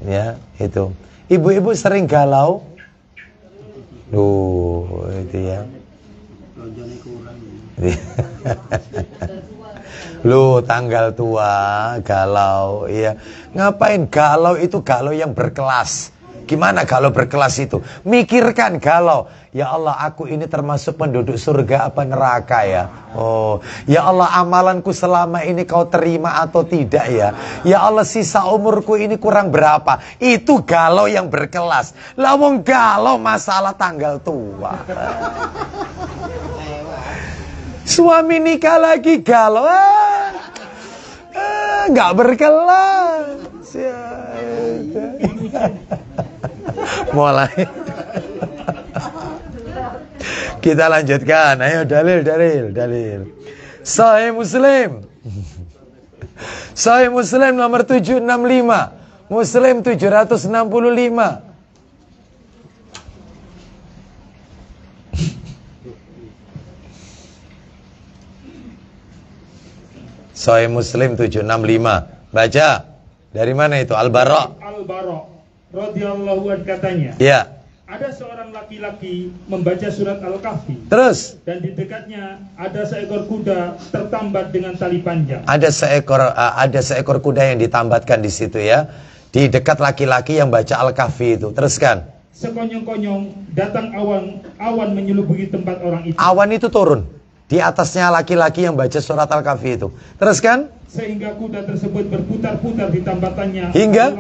Ya, itu. Ibu-ibu sering galau? Loh, itu ya. Loh, tanggal tua, galau, ya. Ngapain galau itu galau yang berkelas. Gimana galau berkelas itu? Mikirkan galau. Ya Allah, aku ini termasuk penduduk surga apa neraka ya? Oh, ya Allah, amalanku selama ini kau terima atau tidak ya? Ya Allah, sisa umurku ini kurang berapa? Itu galau yang berkelas. Lah wong galau masalah tanggal tua. Suami nikah lagi galau. Nggak berkelas. Mulai. Kita lanjutkan. Ayo dalil. Sahih Muslim. Sahih Muslim nomor 765. Muslim 765. Sahih Muslim 765. Baca. Dari mana itu? Al-Bara radhiyallahu anhu katanya. Ya. Ada seorang laki-laki membaca surat Al-Kahfi. Terus. Dan di dekatnya ada seekor kuda tertambat dengan tali panjang. Ada seekor kuda yang ditambatkan di situ ya. Di dekat laki-laki yang baca Al-Kahfi itu. Teruskan. Sekonyong-konyong datang awan menyelubuhi tempat orang itu. Awan itu turun di atasnya laki-laki yang baca surat Al-Kahfi itu. Teruskan. Sehingga kuda tersebut berputar-putar di tambatannya hingga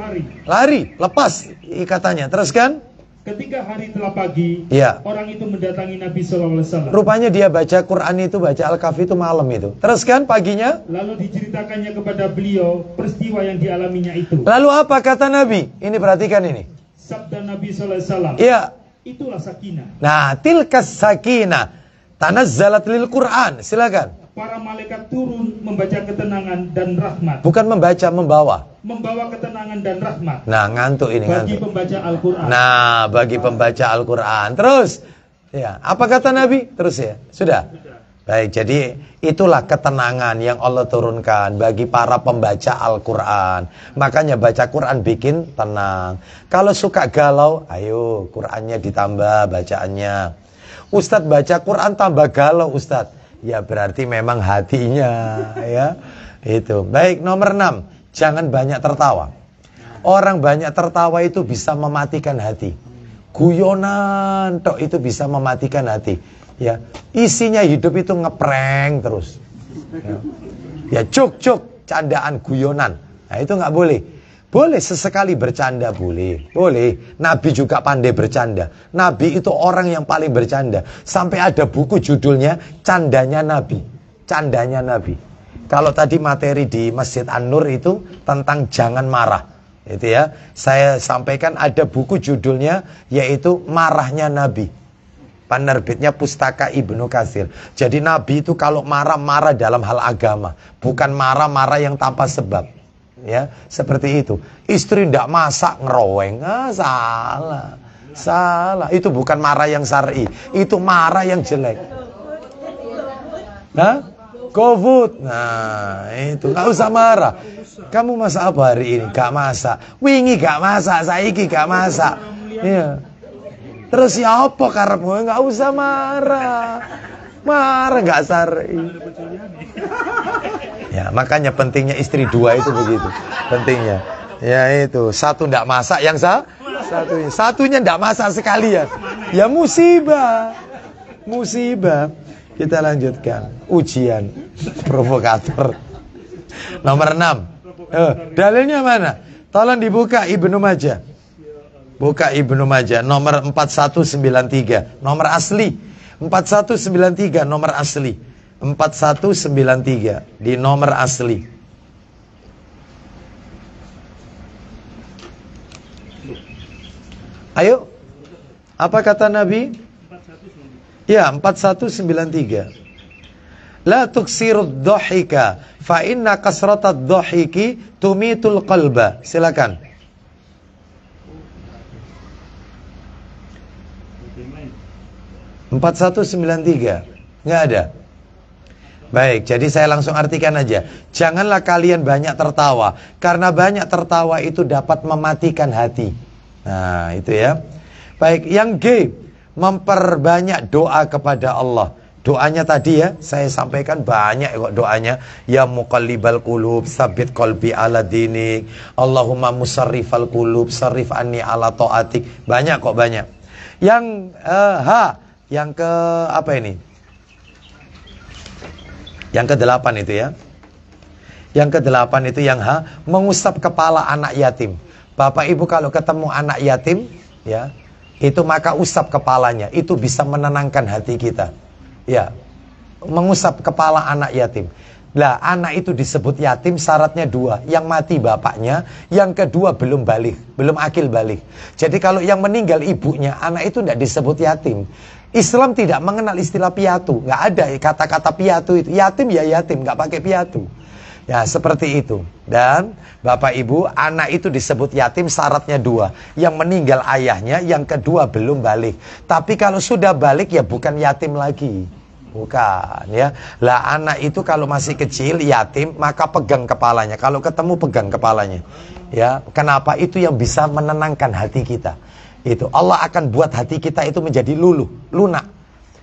lari, lepas ikatannya. Teruskan. Ketika hari telah pagi, ya. Orang itu mendatangi Nabi SAW. Rupanya dia baca Quran itu, baca Al-Kahfi itu malam itu. Teruskan paginya. Lalu diceritakannya kepada beliau peristiwa yang dialaminya itu. Lalu apa kata Nabi? Ini perhatikan ini. Sabda Nabi SAW. Iya. Itulah sakinah. Nah, tilkas sakinah tanazzalat lil Quran. Silakan. Para malaikat turun membaca ketenangan dan rahmat. Bukan membaca, membawa ketenangan dan rahmat. Nah, ngantuk ini, bagi pembaca Al-Quran. Nah, bagi pembaca Al-Quran. Terus, ya, apa kata Nabi? Terus ya, sudah. Baik, jadi itulah ketenangan yang Allah turunkan bagi para pembaca Al-Quran. Makanya baca Quran bikin tenang. Kalau suka galau, ayo Qurannya ditambah bacaannya. Ustadz baca Quran tambah galau, Ustadz. Ya berarti memang hatinya ya. Itu. Baik, nomor 6. Jangan banyak tertawa. Orang banyak tertawa itu bisa mematikan hati. Guyonan tok itu bisa mematikan hati. Ya, isinya hidup itu ngeprank terus. Ya, cuk candaan guyonan. Nah, itu nggak boleh. Boleh sesekali bercanda, boleh. Nabi juga pandai bercanda. Nabi itu orang yang paling bercanda. Sampai ada buku judulnya Candanya Nabi. Candanya Nabi. Kalau tadi materi di Masjid An-Nur itu tentang jangan marah. Itu ya. Saya sampaikan ada buku judulnya yaitu Marahnya Nabi. Penerbitnya Pustaka Ibnu Katsir. Jadi Nabi itu kalau marah-marah dalam hal agama, bukan marah-marah yang tanpa sebab. Ya, seperti itu. Istri ndak masak ngeroweng. Salah. Salah. Itu bukan marah yang syar'i, itu marah yang jelek. Hah? GoFood. Nah, itu nggak usah marah. Kamu masak apa hari ini? Gak masak. Wingi gak masak, saiki gak masak. Iya. Terus ya apa karepmu? Nggak usah marah. Marah nggak syar'i. Ya, makanya pentingnya istri dua itu begitu. Pentingnya. Ya itu, satu ndak masak, yang satunya ndak masak sekalian. Ya musibah. Musibah. Kita lanjutkan ujian provokator. Nomor 6. Dalilnya mana? Tolong dibuka Ibnu Majah. Buka Ibnu Majah nomor 4193, nomor asli. 4193 nomor asli. 4193 di nomor asli. Ayo. Apa kata Nabi? Ya, 4193. La tuksirud dhahika fa inna kasratad dhahiki tumitul qalba. Silakan. 4193. Enggak ada. Baik, jadi saya langsung artikan aja. Janganlah kalian banyak tertawa, karena banyak tertawa itu dapat mematikan hati. Nah, itu ya. Baik, yang G, memperbanyak doa kepada Allah. Doanya tadi ya, saya sampaikan banyak kok doanya. Ya muqallibal qulub, sabit qalbi ala dinik. Allahumma musarrifal qulub, sarrif anni ala ta'atik. Banyak kok, banyak. Yang H, yang ke apa ini? Yang ke-8 itu ya. Yang ke-8 itu yang H, mengusap kepala anak yatim. Bapak Ibu kalau ketemu anak yatim ya, itu maka usap kepalanya, itu bisa menenangkan hati kita. Ya, mengusap kepala anak yatim. Lah, anak itu disebut yatim syaratnya 2. Yang mati bapaknya, yang kedua belum balik, belum akil balik. Jadi kalau yang meninggal ibunya, anak itu tidak disebut yatim. Islam tidak mengenal istilah piatu, nggak ada kata-kata piatu itu. Yatim ya yatim, nggak pakai piatu. Ya seperti itu. Dan Bapak Ibu, anak itu disebut yatim syaratnya 2. Yang meninggal ayahnya, yang kedua belum balik. Tapi kalau sudah balik ya bukan yatim lagi. Bukan ya. Lah anak itu kalau masih kecil yatim, maka pegang kepalanya. Kalau ketemu pegang kepalanya. Ya, kenapa? Itu yang bisa menenangkan hati kita. Itu Allah akan buat hati kita itu menjadi luluh, lunak.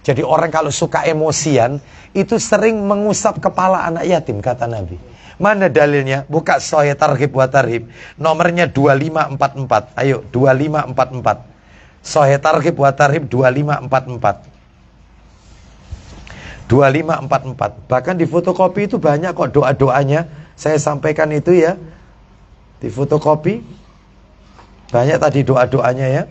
Jadi orang kalau suka emosian itu sering mengusap kepala anak yatim, kata Nabi. Mana dalilnya? Buka Sahih Targhib wa Tarhib, nomornya 2544. Ayo 2544. Sahih Targhib wa Tarhib 2544. 2544. Bahkan di fotokopi itu banyak kok doa-doanya. Saya sampaikan itu ya. Di fotokopi banyak tadi doa-doanya ya.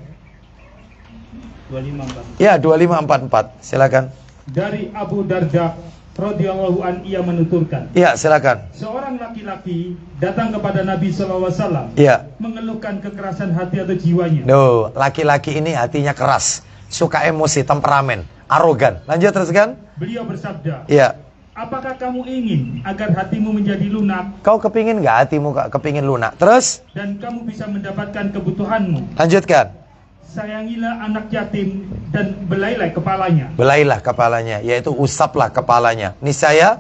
2544. Ya, 2544. Silakan. Dari Abu Darda radhiyallahu an, ia menuturkan. Ya, silakan. Seorang laki-laki datang kepada Nabi SAW. Ya. Mengeluhkan kekerasan hati atau jiwanya. No, laki-laki ini hatinya keras, suka emosi, temperamen, arogan. Lanjut teruskan. Beliau bersabda. Ya. Apakah kamu ingin agar hatimu menjadi lunak? Kau kepingin nggak hatimu kepingin lunak? Terus? Dan kamu bisa mendapatkan kebutuhanmu. Lanjutkan. Sayangilah anak yatim dan belailah kepalanya. Belailah kepalanya, yaitu usaplah kepalanya. Niscaya.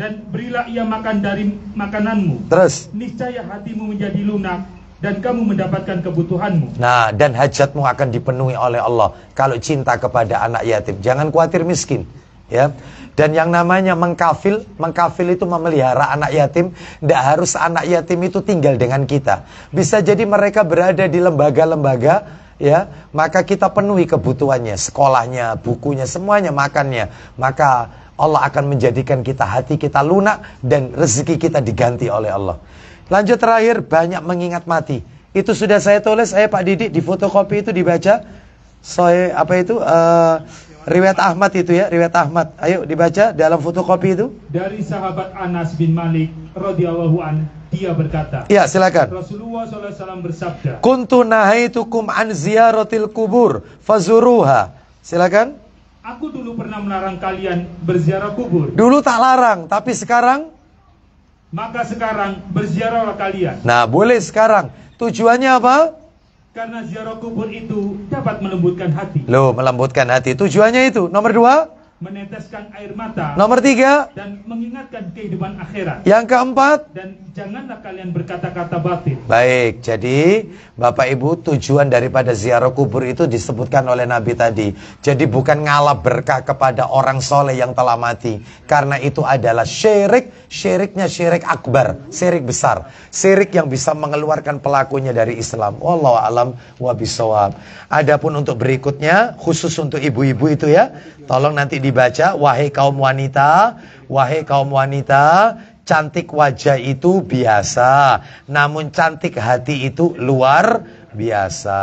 Dan berilah ia makan dari makananmu. Terus? Niscaya hatimu menjadi lunak dan kamu mendapatkan kebutuhanmu. Nah, dan hajatmu akan dipenuhi oleh Allah kalau cinta kepada anak yatim. Jangan khawatir miskin. Ya. Dan yang namanya mengkafil itu memelihara anak yatim. Tidak harus anak yatim itu tinggal dengan kita. Bisa jadi mereka berada di lembaga-lembaga, ya, maka kita penuhi kebutuhannya, sekolahnya, bukunya, semuanya, makannya. Maka Allah akan menjadikan hati kita lunak dan rezeki kita diganti oleh Allah. Lanjut terakhir, banyak mengingat mati. Itu sudah saya tulis, Pak Didik, di fotokopi itu dibaca. Saya Riwayat Ahmad itu ya, riwayat Ahmad. Ayo dibaca dalam fotokopi itu. Dari sahabat Anas bin Malik radhiyallahu an, dia berkata. Ya, silakan. Rasulullah SAW bersabda. Kuntu nahaitukum an ziyaratil kubur fazuruha. Silakan. Aku dulu pernah melarang kalian berziarah kubur. Dulu tak larang, tapi sekarang? Maka sekarang berziarahlah kalian. Nah, boleh sekarang. Tujuannya apa? Karena ziarah kubur itu dapat melembutkan hati. Loh, melembutkan hati. Tujuannya itu. Nomor 2? Meneteskan air mata. Nomor 3? Dan mengingatkan kehidupan akhirat. Yang keempat? Dan janganlah kalian berkata-kata batil. Baik, jadi Bapak Ibu, tujuan daripada ziarah kubur itu disebutkan oleh Nabi tadi. Jadi bukan ngalap berkah kepada orang soleh yang telah mati. Karena itu adalah syirik. Syiriknya syirik akbar, syirik besar. Syirik yang bisa mengeluarkan pelakunya dari Islam. Wallahu a'lam wa bishawab. Adapun untuk berikutnya, khusus untuk ibu-ibu itu ya, tolong nanti dibaca. Wahai kaum wanita, cantik wajah itu biasa, namun cantik hati itu luar biasa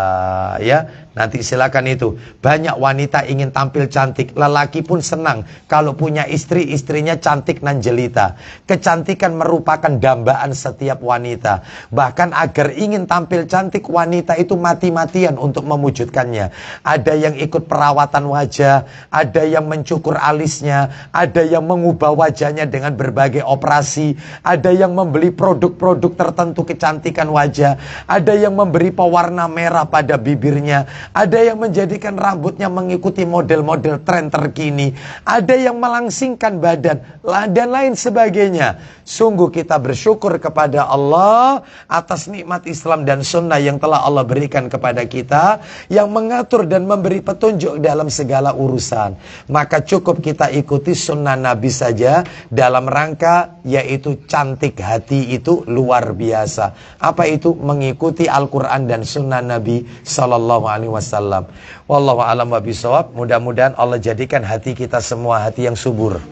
ya. Nanti silakan itu. Banyak wanita ingin tampil cantik, lelaki pun senang kalau punya istri, istrinya cantik nan jelita. Kecantikan merupakan dambaan setiap wanita. Bahkan agar ingin tampil cantik, wanita itu mati-matian untuk mewujudkannya. Ada yang ikut perawatan wajah, ada yang mencukur alisnya, ada yang mengubah wajahnya dengan berbagai operasi, ada yang membeli produk-produk tertentu kecantikan wajah, ada yang memberi pewarna merah pada bibirnya, ada yang menjadikan rambutnya mengikuti model-model tren terkini, ada yang melangsingkan badan, dan lain sebagainya. Sungguh kita bersyukur kepada Allah atas nikmat Islam dan sunnah yang telah Allah berikan kepada kita, yang mengatur dan memberi petunjuk dalam segala urusan. Maka cukup kita ikuti sunnah Nabi saja dalam rangka yaitu cantik hati itu luar biasa. Apa itu? Mengikuti Al-Quran dan sunnah Nabi Sallallahu Alaihi Wasallam. Wallahu a'lam wa bishawab. Mudah-mudahan Allah jadikan hati kita semua hati yang subur.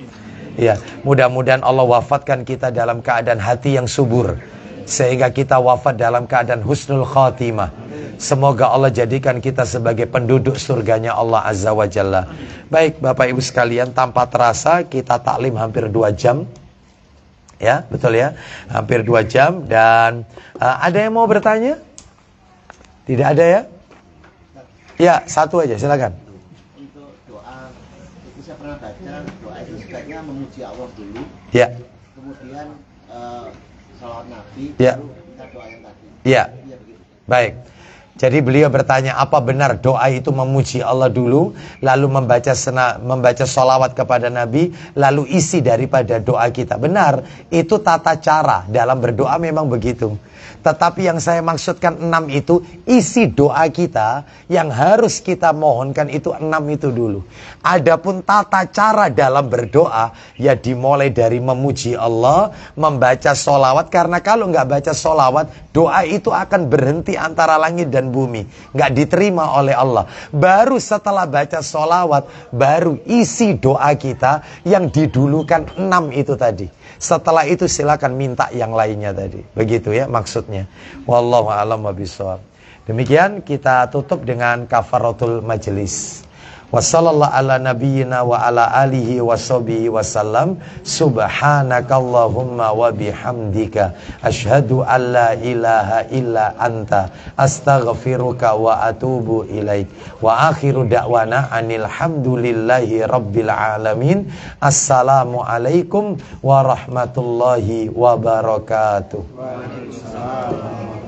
Ya, mudah-mudahan Allah wafatkan kita dalam keadaan hati yang subur, sehingga kita wafat dalam keadaan husnul khatimah. Semoga Allah jadikan kita sebagai penduduk surganya Allah Azza wa Jalla. Baik Bapak Ibu sekalian, tanpa terasa kita taklim hampir 2 jam. Ya, betul ya, hampir 2 jam. Dan ada yang mau bertanya? Tidak ada ya? Ya, satu aja, silakan. Untuk doa, itu saya pernah baca, doa itu sebaiknya memuji Allah dulu. Ya. Kemudian salawat Nabi, Ya. baru minta doa yang tadi. Ya. Iya begitu. Baik. Jadi beliau bertanya, apa benar doa itu memuji Allah dulu, lalu membaca sholawat kepada Nabi, lalu isi daripada doa kita. Benar, itu tata cara dalam berdoa memang begitu. Tetapi yang saya maksudkan 6 itu, isi doa kita yang harus kita mohonkan itu 6 itu dulu. Adapun tata cara dalam berdoa, ya dimulai dari memuji Allah, membaca sholawat. Karena kalau nggak baca sholawat, doa itu akan berhenti antara langit dan bumi, nggak diterima oleh Allah. Baru setelah baca sholawat, baru isi doa kita yang didulukan 6 itu tadi. Setelah itu silakan minta yang lainnya tadi. Begitu ya maksudnya. Wallahu a'lam bishawab. Demikian kita tutup dengan kafaratul majelis. Wassallallahu ala nabiyyina wa ala alihi wa sahbihi wasallam. Subhanakallahumma wa bihamdika asyhadu an la ilaha illa anta astaghfiruka wa atubu ilaik. Wa akhiru da'wana anil hamdulillahi rabbil alamin. Assalamu alaikum warahmatullahi wabarakatuh. Waalaikumsalam.